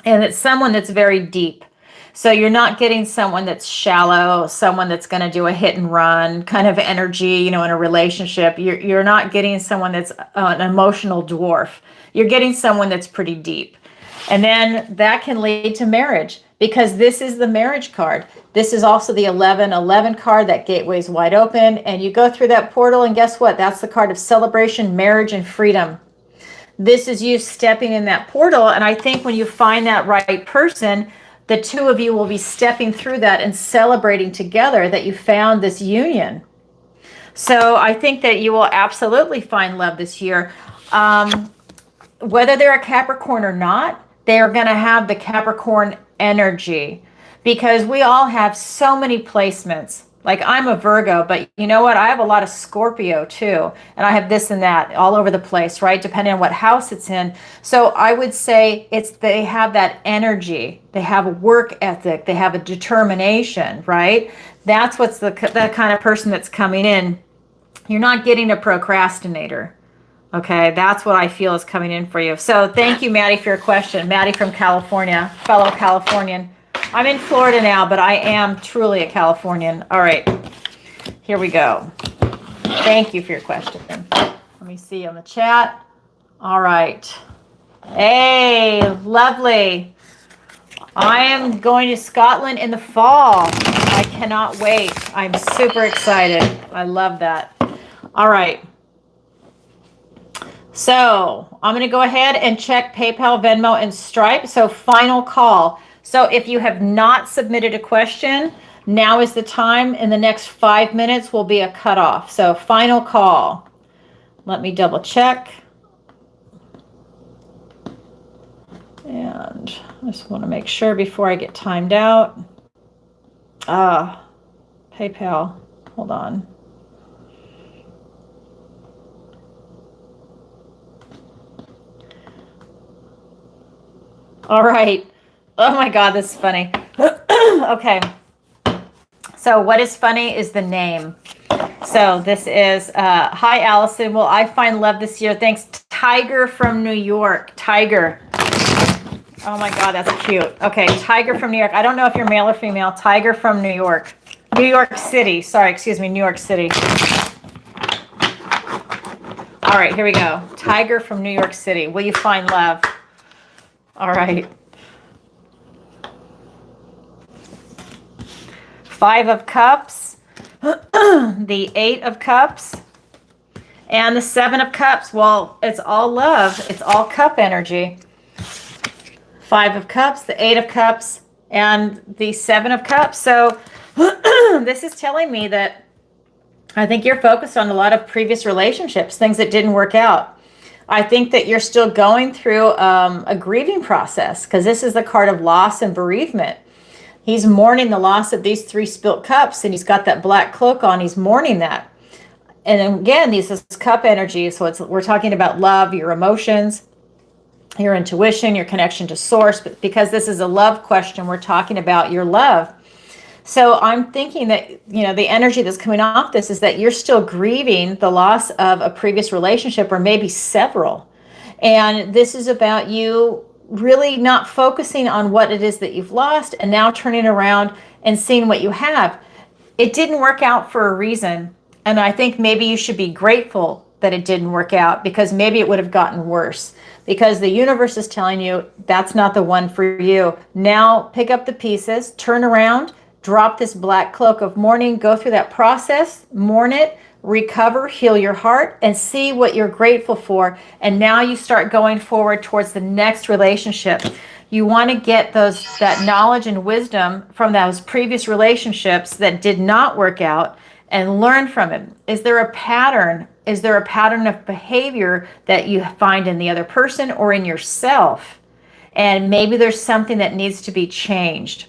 and it's someone that's very deep. So you're not getting someone that's shallow, someone that's going to do a hit and run kind of energy, in a relationship. You're not getting someone that's an emotional dwarf. You're getting someone that's pretty deep. And then that can lead to marriage, because this is the Marriage card. This is also the 1111 card. That gateway is wide open, and you go through that portal, and guess what? That's the card of celebration, marriage, and freedom. This is you stepping in that portal, and I think when you find that right person, the two of you will be stepping through that and celebrating together that you found this union. So I think that you will absolutely find love this year. Whether they're a Capricorn or not, they are going to have the Capricorn energy, because we all have so many placements. Like, I'm a Virgo, but you know what? I have a lot of Scorpio too. And I have this and that all over the place, right? Depending on what house it's in. So I would say they have that energy. They have a work ethic. They have a determination, right? That's what's that kind of person that's coming in. You're not getting a procrastinator. Okay, that's what I feel is coming in for you. So thank you, Maddie, for your question. Maddie from California, fellow Californian. I'm in Florida now, but I am truly a Californian. All right, here we go. Thank you for your question. Let me see on the chat. All right. Hey, lovely. I am going to Scotland in the fall. I cannot wait. I'm super excited. I love that. All right. So I'm going to go ahead and check PayPal, Venmo, and Stripe. So final call. So if you have not submitted a question, now is the time. In the next 5 minutes will be a cutoff. So final call. Let me double check. And I just want to make sure before I get timed out. PayPal. Hold on. All right. Oh my God, this is funny. Okay. So what is funny is the name. So this is, hi, Alison. Will I find love this year? Thanks. Tiger from New York. Tiger. Oh my God, that's cute. Okay, Tiger from New York. I don't know if you're male or female. Tiger from New York. New York City. Sorry, excuse me, New York City. All right, here we go. Tiger from New York City. Will you find love? All right. 5 of Cups, the 8 of Cups, and the 7 of Cups. Well, it's all love. It's all cup energy. 5 of Cups, the 8 of Cups, and the 7 of Cups. So this is telling me that I think you're focused on a lot of previous relationships, things that didn't work out. I think that you're still going through a grieving process, because this is the card of loss and bereavement. He's mourning the loss of these 3 spilt cups, and he's got that black cloak on. He's mourning that. And again, this is cup energy. So we're talking about love, your emotions, your intuition, your connection to source. But because this is a love question, we're talking about your love. So I'm thinking that, the energy that's coming off this is that you're still grieving the loss of a previous relationship, or maybe several. And this is about you really not focusing on what it is that you've lost, and now turning around and seeing what you have. It didn't work out for a reason. And I think maybe you should be grateful that it didn't work out, because maybe it would have gotten worse, because the universe is telling you that's not the one for you. Now pick up the pieces, turn around, drop this black cloak of mourning, go through that process, mourn it, recover, heal your heart, and see what you're grateful for. And now you start going forward towards the next relationship. You want to get that knowledge and wisdom from those previous relationships that did not work out, and learn from it. Is there a pattern? Is there a pattern of behavior that you find in the other person or in yourself? And maybe there's something that needs to be changed,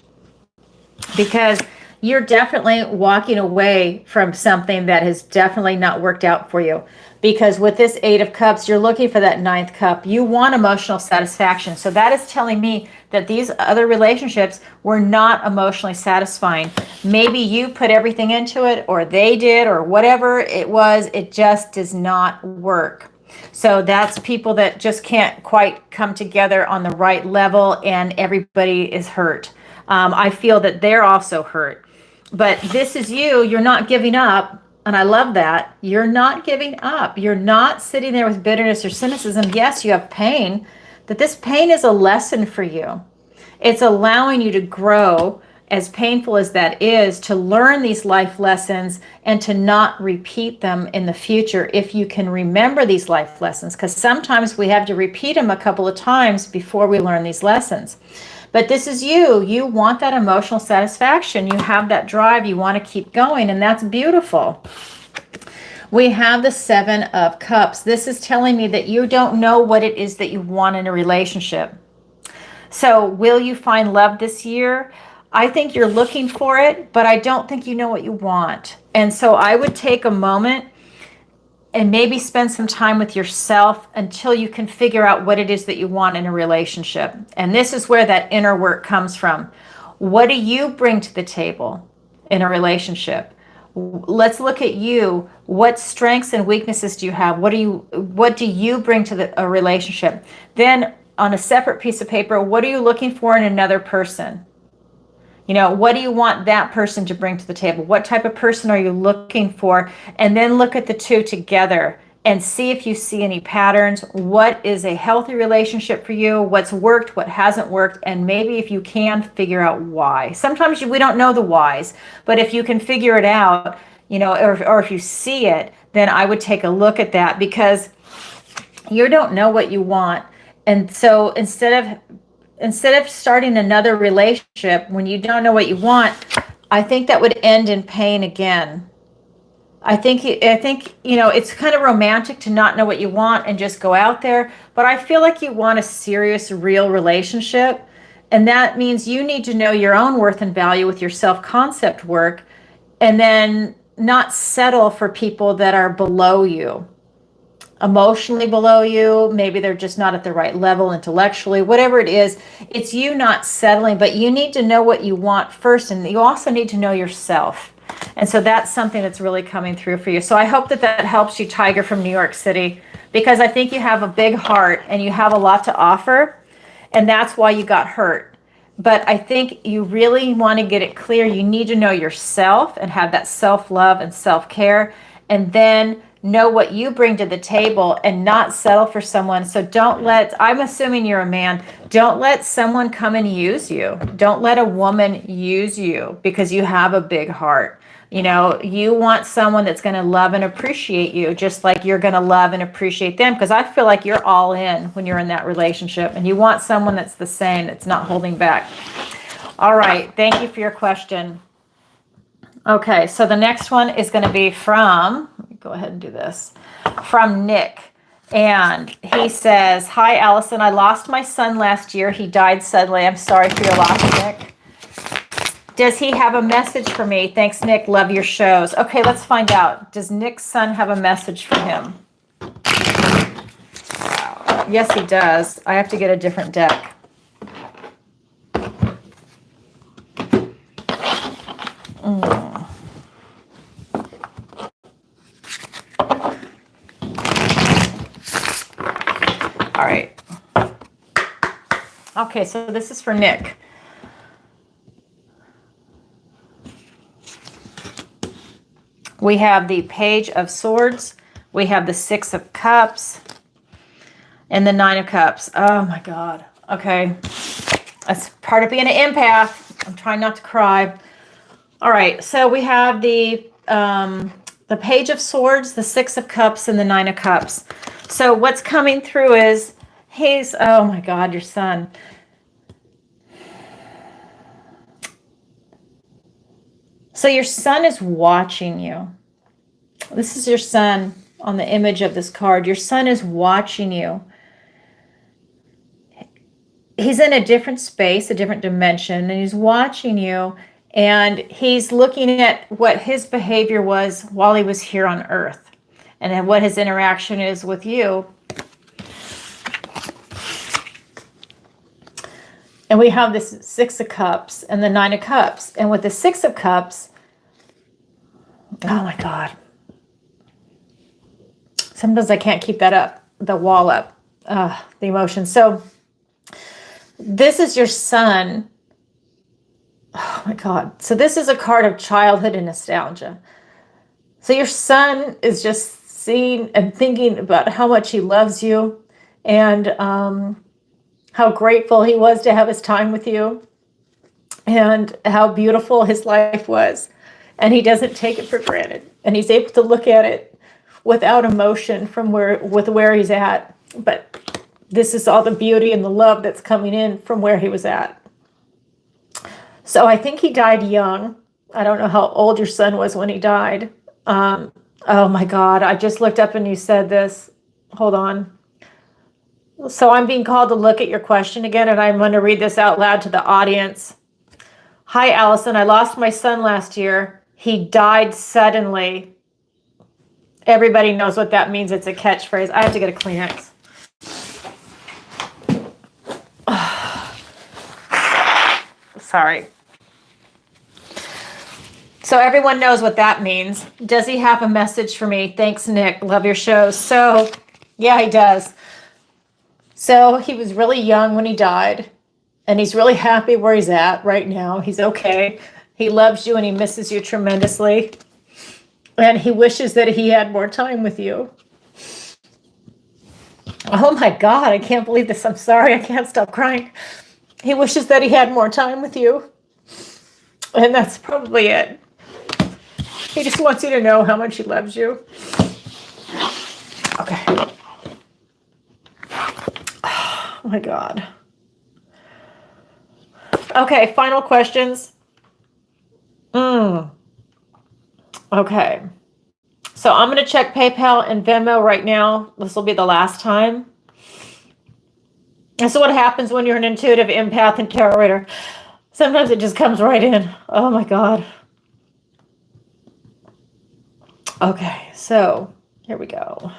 because you're definitely walking away from something that has definitely not worked out for you. Because with this 8 of Cups, you're looking for that 9th cup. You want emotional satisfaction. So that is telling me that these other relationships were not emotionally satisfying. Maybe you put everything into it, or they did, or whatever it was. It just does not work. So that's people that just can't quite come together on the right level, and everybody is hurt. I feel that they're also hurt. But this is you. You're not giving up. And I love that. You're not giving up. You're not sitting there with bitterness or cynicism. Yes, you have pain, but this pain is a lesson for you. It's allowing you to grow, as painful as that is, to learn these life lessons and to not repeat them in the future if you can remember these life lessons. Because sometimes we have to repeat them a couple of times before we learn these lessons. But this is you. You want that emotional satisfaction. You have that drive. You want to keep going, and that's beautiful. We have the 7 of Cups. This is telling me that you don't know what it is that you want in a relationship. So will you find love this year? I think you're looking for it, but I don't think you know what you want. And so I would take a moment and maybe spend some time with yourself until you can figure out what it is that you want in a relationship. And this is where that inner work comes from. What do you bring to the table in a relationship? Let's look at you. What strengths and weaknesses do you have? What do you bring to a relationship? Then on a separate piece of paper, what are you looking for in another person? What do you want that person to bring to the table? What type of person are you looking for? And then look at the two together and see if you see any patterns. What is a healthy relationship for you? What's worked, what hasn't worked? And maybe if you can, figure out why. Sometimes we don't know the whys, but if you can figure it out, or if you see it, then I would take a look at that, because you don't know what you want. And so instead of starting another relationship when you don't know what you want, I think that would end in pain again. I think it's kind of romantic to not know what you want and just go out there, but I feel like you want a serious, real relationship, and that means you need to know your own worth and value with your self-concept work, and then not settle for people that are below you. Emotionally below you, maybe they're just not at the right level intellectually, whatever it is, it's you not settling, but you need to know what you want first, and you also need to know yourself. And so that's something that's really coming through for you. So I hope that helps you, Tiger from New York City, because I think you have a big heart and you have a lot to offer, and that's why you got hurt. But I think you really want to get it clear. You need to know yourself and have that self-love and self-care, and then know what you bring to the table and not settle for someone. So I'm assuming you're a man, don't let someone come and use you. Don't let a woman use you, because you have a big heart. You want someone that's going to love and appreciate you, just like you're going to love and appreciate them, because I feel like you're all in when you're in that relationship, and you want someone that's the same, that's not holding back. All right. Thank you for your question. Okay, so the next one is going to be from, let me go ahead and do this, from Nick. And he says, hi, Alison. I lost my son last year. He died suddenly. I'm sorry for your loss, Nick. Does he have a message for me? Thanks, Nick. Love your shows. Okay, let's find out. Does Nick's son have a message for him? Yes, he does. I have to get a different deck. All right. Okay, so this is for Nick. We have the Page of Swords. We have the Six of Cups. And the Nine of Cups. Oh my God. Okay. That's part of being an empath. I'm trying not to cry. All right. So we have the Page of Swords, the Six of Cups, and the Nine of Cups. So what's coming through is oh my God, your son. So your son is watching you. This is your son on the image of this card. Your son is watching you. He's in a different space, a different dimension, and he's watching you, and he's looking at what his behavior was while he was here on Earth, and then what his interaction is with you. And we have this Six of Cups and the Nine of Cups. And with the Six of Cups, oh my God. Sometimes I can't keep that up, the wall up, the emotion. So this is your son. Oh my God. So this is a card of childhood and nostalgia. So your son is just seeing and thinking about how much he loves you and how grateful he was to have his time with you and how beautiful his life was. And he doesn't take it for granted. And he's able to look at it without emotion from where he's at. But this is all the beauty and the love that's coming in from where he was at. So I think he died young. I don't know how old your son was when he died. Oh my God, I just looked up and you said this. Hold on. So I'm being called to look at your question again, and I'm going to read this out loud to the audience. Hi, Alison. I lost my son last year. He died suddenly. Everybody knows what that means. It's a catchphrase. I have to get a Kleenex. Sorry. So everyone knows what that means. Does he have a message for me? Thanks, Nick. Love your shows. So, yeah, he does. So he was really young when he died, and he's really happy where he's at right now. He's okay. He loves you and he misses you tremendously. And he wishes that he had more time with you. Oh my God, I can't believe this. I'm sorry. I can't stop crying. He wishes that he had more time with you. And that's probably it. He just wants you to know how much he loves you. Okay. Oh my God. Okay, final questions. Okay. So I'm going to check PayPal and Venmo right now. This will be the last time. And so what happens when you're an intuitive empath and tarot reader? Sometimes it just comes right in. Oh my God. Okay, so here we go.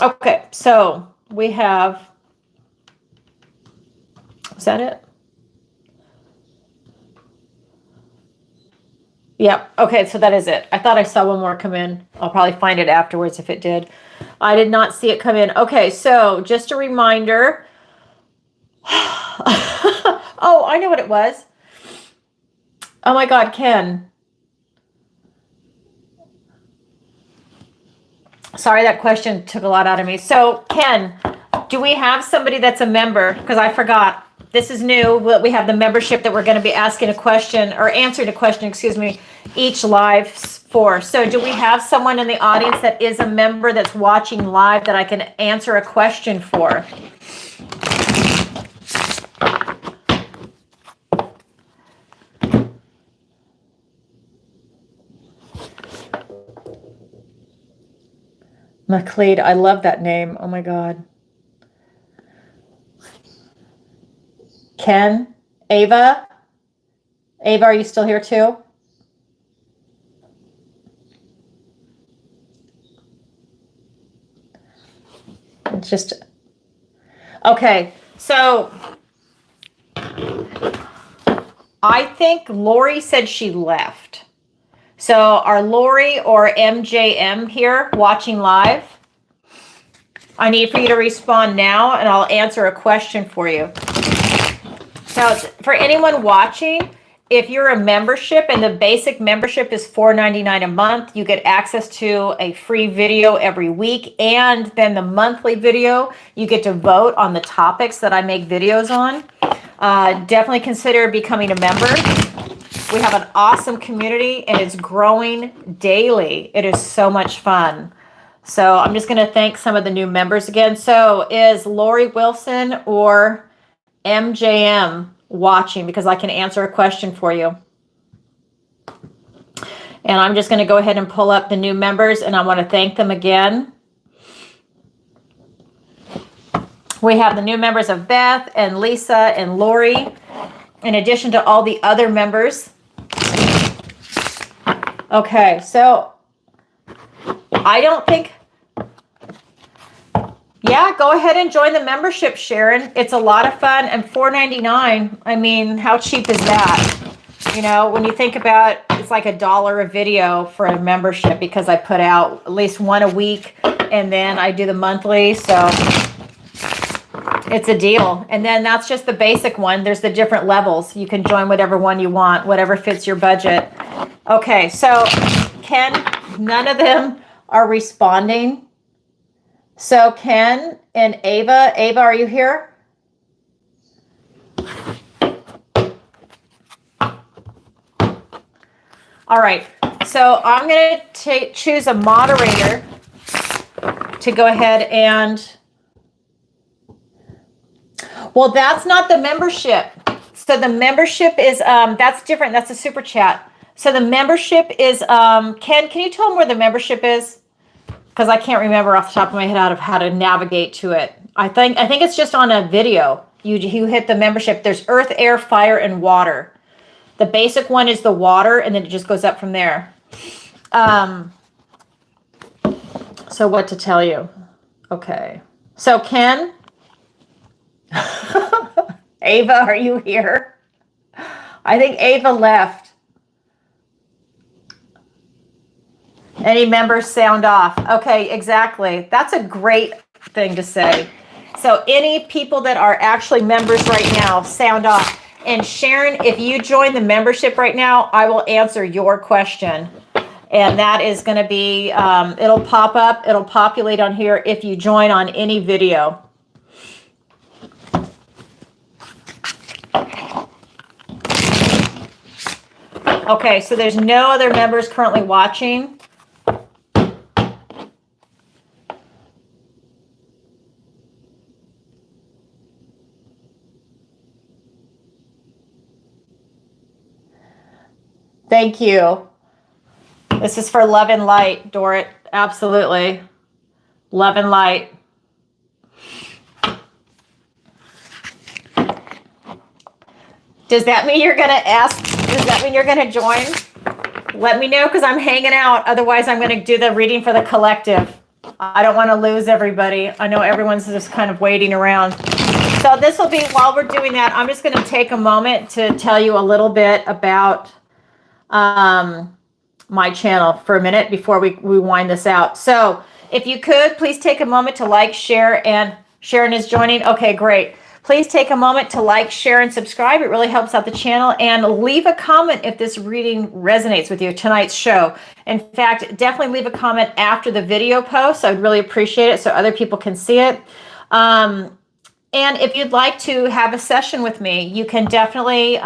Okay, so we have, is that it? Yep. Okay, so that is it. I thought I saw one more come in. I'll probably find it afterwards if it did. I did not see it come in. Okay, so just a reminder. Oh, I know what it was. Oh my God, Ken. Sorry, that question took a lot out of me. So, Ken, do we have somebody that's a member? Because I forgot. This is new. We have the membership that we're going to be asking a question or answering a question, excuse me, each live for. So do we have someone in the audience that is a member that's watching live that I can answer a question for? McLeod, I love that name. Oh my God. Ken, Ava, are you still here too? It's just, okay. So I think Lori said she left. So are Lori or MJM here watching live? I need for you to respond now and I'll answer a question for you. So for anyone watching, if you're a membership and the basic membership is $4.99 a month, you get access to a free video every week. And then the monthly video, you get to vote on the topics that I make videos on. Definitely consider becoming a member. We have an awesome community and it's growing daily. It is so much fun. So I'm just going to thank some of the new members again. So is Lori Wilson or MJM watching? Because I can answer a question for you. And I'm just going to go ahead and pull up the new members and I want to thank them again. We have the new members of Beth and Lisa and Lori, in addition to all the other members. Okay, so I don't think, yeah, go ahead and join the membership, Sharon. It's a lot of fun, and $4.99. I mean, how cheap is that? You know, when you think about, it's like $1 a video for a membership because I put out at least one a week and then I do the monthly. So it's a deal. And then that's just the basic one. There's the different levels. You can join whatever one you want, whatever fits your budget. Okay, so Ken, none of them are responding. So Ken and Ava, are you here? All right, so I'm going to choose a moderator to go ahead and, well, that's not the membership. So the membership is, that's different. That's a super chat. So the membership is, Ken, can you tell them where the membership is? Because I can't remember off the top of my head how to navigate to it. I think it's just on a video. You hit the membership. There's earth, air, fire, and water. The basic one is the water, and then it just goes up from there. So what to tell you? Okay. So Ken, Ava, are you here? I think Ava left. Any members sound off? Okay, exactly. That's a great thing to say. So any people that are actually members right now, sound off. And Sharon, if you join the membership right now, I will answer your question. And that is going to be, it'll pop up, it'll populate on here if you join on any video. Okay, so there's no other members currently watching. Thank you. This is for love and light, Dorit. Absolutely. Love and light. Does that mean you're going to ask? Does that mean you're going to join? Let me know because I'm hanging out. Otherwise, I'm going to do the reading for the collective. I don't want to lose everybody. I know everyone's just kind of waiting around. So this will be, while we're doing that, I'm just going to take a moment to tell you a little bit about my channel for a minute before we wind this out. So if you could, please take a moment to like, share, and Sharon is joining. Okay, great. Please take a moment to like, share, and subscribe. It really helps out the channel. And leave a comment if this reading resonates with you, tonight's show. In fact, definitely leave a comment after the video post. I would really appreciate it so other people can see it. And if you'd like to have a session with me, you can definitely...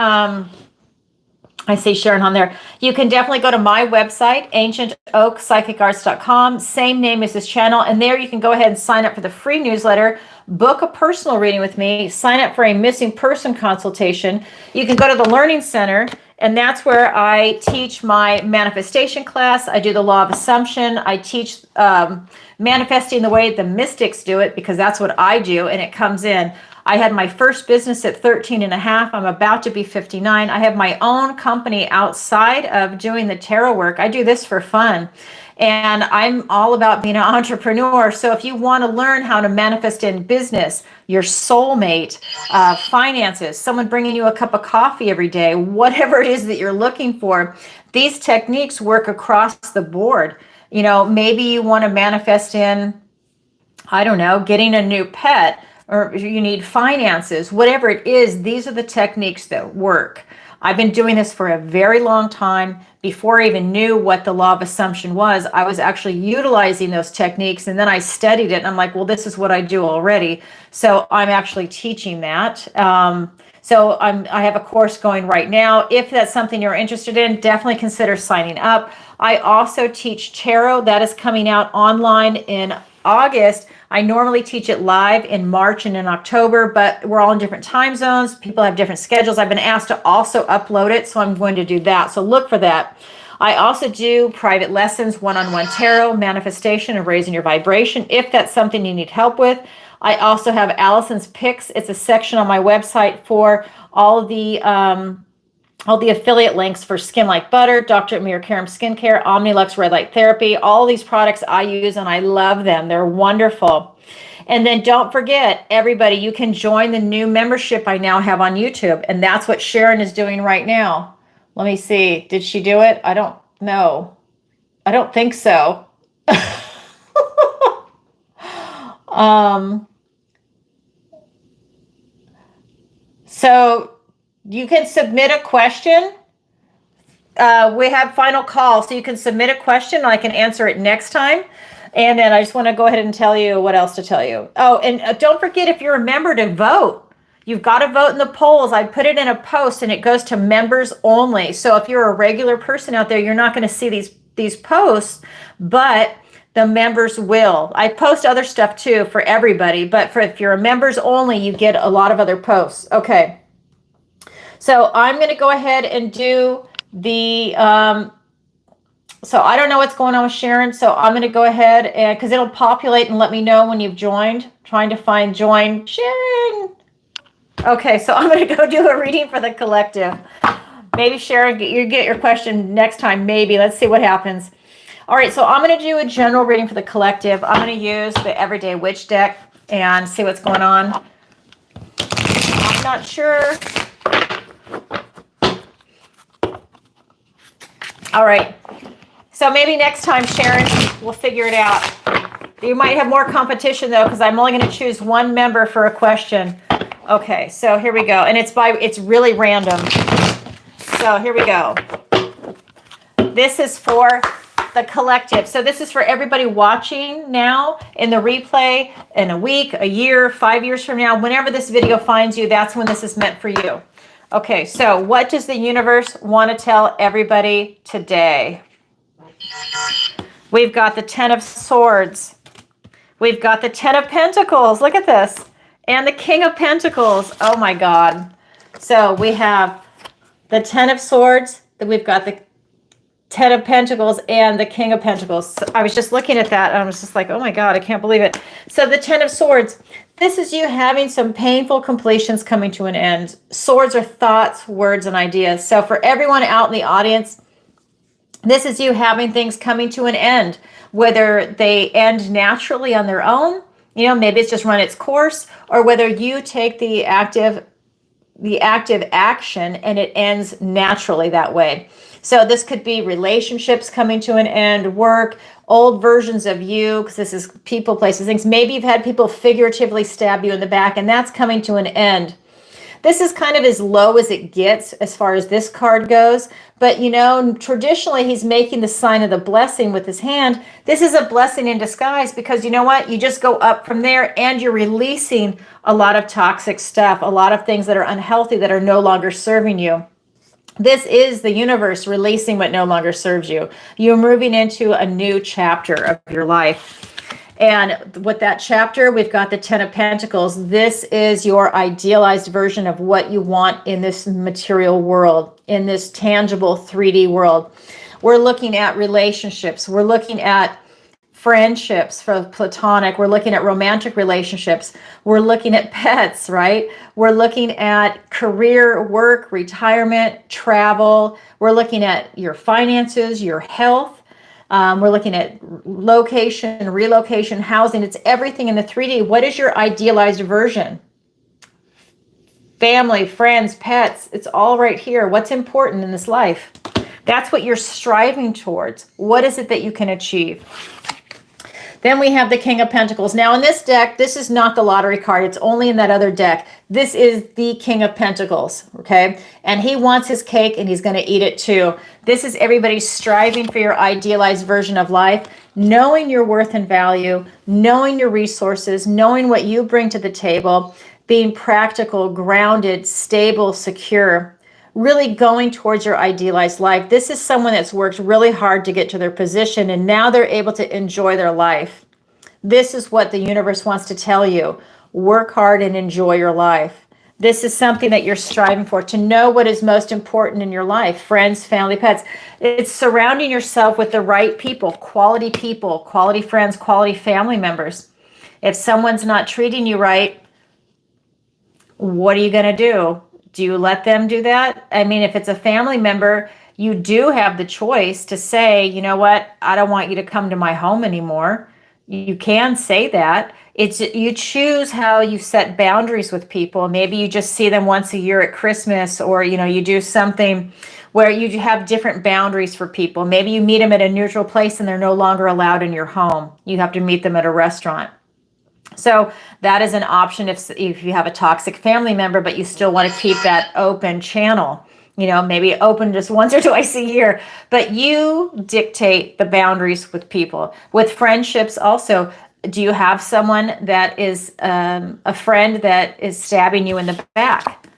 I see Sharon on there. You can definitely go to my website, ancientoakpsychicarts.com, same name as this channel. And there you can go ahead and sign up for the free newsletter, book a personal reading with me, sign up for a missing person consultation. You can go to the Learning Center And that's where I teach my manifestation class. I do the law of assumption. I teach manifesting the way the mystics do it, because that's what I do, and it comes in. I had my first business at 13 and a half. I'm about to be 59. I have my own company outside of doing the tarot work. I do this for fun. And I'm all about being an entrepreneur. So if you want to learn how to manifest in business, your soulmate, finances, someone bringing you a cup of coffee every day, whatever it is that you're looking for, these techniques work across the board. You know, maybe you want to manifest in, I don't know, getting a new pet, or you need finances, whatever it is, these are the techniques that work. I've been doing this for a very long time. Before I even knew what the law of assumption was, I was actually utilizing those techniques, and then I studied it, and I'm like, well, this is what I do already. So I'm actually teaching that. I have a course going right now. If that's something you're interested in, definitely consider signing up. I also teach tarot. That is coming out online in August. I normally teach it live in March and in October, but we're all in different time zones. People have different schedules. I've been asked to also upload it, so I'm going to do that. So look for that. I also do private lessons, one-on-one tarot, manifestation, and raising your vibration, if that's something you need help with. I also have Alison's Picks. It's a section on my website for all the affiliate links for Skin Like Butter, Dr. Amir Karam Skincare, Omnilux Red Light Therapy. All these products I use and I love them. They're wonderful. And then don't forget, everybody, you can join the new membership I now have on YouTube. And that's what Sharon is doing right now. Let me see. Did she do it? I don't know. I don't think so. So you can submit a question. We have final call, so you can submit a question and I can answer it next time. And then I just want to go ahead and tell you what else to tell you. Oh, and don't forget, if you're a member, to vote. You've got to vote in the polls. I put it in a post and it goes to members only. So if you're a regular person out there, you're not going to see these posts, but the members will. I post other stuff too for everybody, but if you're a members only, you get a lot of other posts. Okay. So I'm going to go ahead and do the, so I don't know what's going on with Sharon. So I'm going to go ahead and, because it'll populate and let me know when you've joined. Trying to find join Sharon. Okay, so I'm going to go do a reading for the collective. Maybe Sharon, you get your question next time. Maybe. Let's see what happens. All right, so I'm going to do a general reading for the collective. I'm going to use the Everyday Witch deck and see what's going on. I'm not sure. All right. So maybe next time, Sharon, we'll figure it out. You might have more competition though, because I'm only going to choose one member for a question. Okay, so here we go. And it's really random. So here we go. This is for the collective. So this is for everybody watching now in the replay in a week, a year, 5 years from now. Whenever this video finds you, that's when this is meant for you. Okay, so what does the universe want to tell everybody today? We've got the Ten of Swords. We've got the Ten of Pentacles. Look at this. And the King of Pentacles. Oh my God. So we have the Ten of Swords. Then we've got the Ten of Pentacles and the King of Pentacles. So I was just looking at that and I was just like, oh my God, I can't believe it. So the Ten of Swords. This is you having some painful completions coming to an end. Swords are thoughts, words, and ideas. So for everyone out in the audience, this is you having things coming to an end, whether they end naturally on their own, you know, maybe it's just run its course, or whether you take the active action and it ends naturally that way. So this could be relationships coming to an end, work, old versions of you, because this is people, places, things. Maybe you've had people figuratively stab you in the back, and that's coming to an end. This is kind of as low as it gets as far as this card goes. But, you know, traditionally, he's making the sign of the blessing with his hand. This is a blessing in disguise because, you know what? You just go up from there and you're releasing a lot of toxic stuff, a lot of things that are unhealthy that are no longer serving you. This is the universe releasing what no longer serves you. You're moving into a new chapter of your life. And with that chapter, we've got the 10 of Pentacles. This is your idealized version of what you want in this material world, in this tangible 3D world. We're looking at relationships. We're looking at friendships for platonic. We're looking at romantic relationships. We're looking at pets, right? We're looking at career, work, retirement, travel. We're looking at your finances, your health. We're looking at location, relocation, housing. It's everything in the 3D. What is your idealized version? Family, friends, pets. It's all right here. What's important in this life? That's what you're striving towards. What is it that you can achieve? Then we have the King of Pentacles. Now in this deck, this is not the lottery card. It's only in that other deck. This is the King of Pentacles, okay? And he wants his cake and he's going to eat it too. This is everybody striving for your idealized version of life, knowing your worth and value, knowing your resources, knowing what you bring to the table, being practical, grounded, stable, secure, really going towards your idealized life. This is someone that's worked really hard to get to their position and now they're able to enjoy their life. This is what the universe wants to tell you. Work hard and enjoy your life. This is something that you're striving for, to know what is most important in your life. Friends, family, pets. It's surrounding yourself with the right people, quality friends, quality family members. If someone's not treating you right, what are you going to do? Do you let them do that? I mean, if it's a family member, you do have the choice to say, you know what, I don't want you to come to my home anymore. You can say that. It's you choose how you set boundaries with people. Maybe you just see them once a year at Christmas, or you do something where you have different boundaries for people. Maybe you meet them at a neutral place and they're no longer allowed in your home. You have to meet them at a restaurant. So that is an option if you have a toxic family member, but you still want to keep that open channel. Maybe open just once or twice a year, but you dictate the boundaries with people. With friendships also, do you have someone that is a friend that is stabbing you in the back?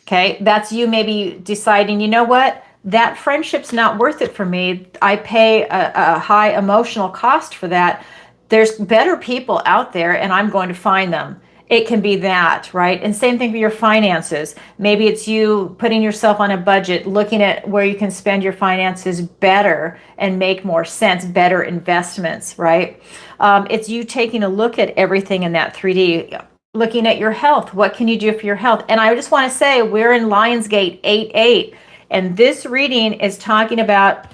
Okay, that's you maybe deciding, you know what? That friendship's not worth it for me. I pay a high emotional cost for that. There's better people out there and I'm going to find them. It can be that, right? And same thing for your finances. Maybe it's you putting yourself on a budget, looking at where you can spend your finances better and make more sense, better investments, right? It's you taking a look at everything in that 3D, looking at your health. What can you do for your health? And I just want to say we're in Lionsgate 8-8, and this reading is talking about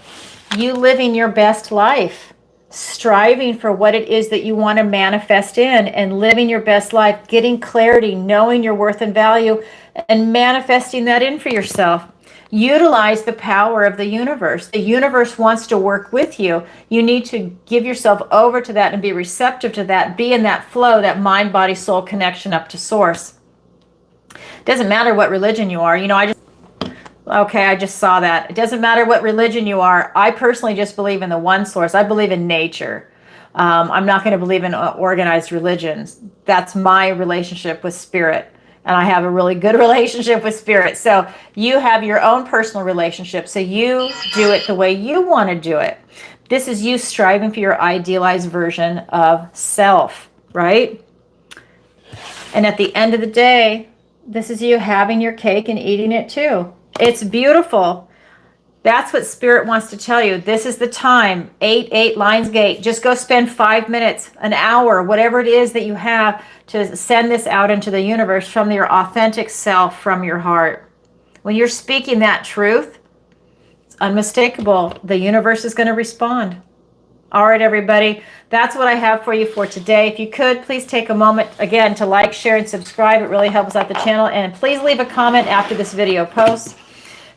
you living your best life, striving for what it is that you want to manifest in and living your best life, getting clarity, knowing your worth and value, and manifesting that in for yourself. Utilize the power of the universe. The universe wants to work with you. You need to give yourself over to that and be receptive to that. Be in that flow, that mind, body, soul connection up to source. Doesn't matter what religion you are. I just saw that. It doesn't matter what religion you are. I personally just believe in the one source. I believe in nature. I'm not going to believe in organized religions. That's my relationship with spirit. And I have a really good relationship with spirit. So you have your own personal relationship. So you do it the way you want to do it. This is you striving for your idealized version of self, right? And at the end of the day, this is you having your cake and eating it too. It's beautiful. That's what Spirit wants to tell you. This is the time. 8-8 Lionsgate. Just go spend 5 minutes, an hour, whatever it is that you have to send this out into the universe from your authentic self, from your heart. When you're speaking that truth, it's unmistakable. The universe is going to respond. All right, everybody. That's what I have for you for today. If you could, please take a moment, again, to like, share, and subscribe. It really helps out the channel. And please leave a comment after this video posts.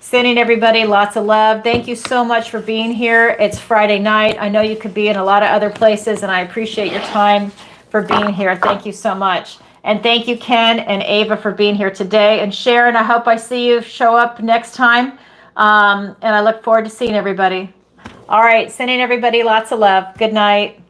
Sending everybody lots of love. Thank you so much for being here. It's Friday night. I know you could be in a lot of other places, and I appreciate your time for being here. Thank you so much. And thank you, Ken and Ava, for being here today. And Sharon, I hope I see you show up next time. And I look forward to seeing everybody. All right, sending everybody lots of love. Good night.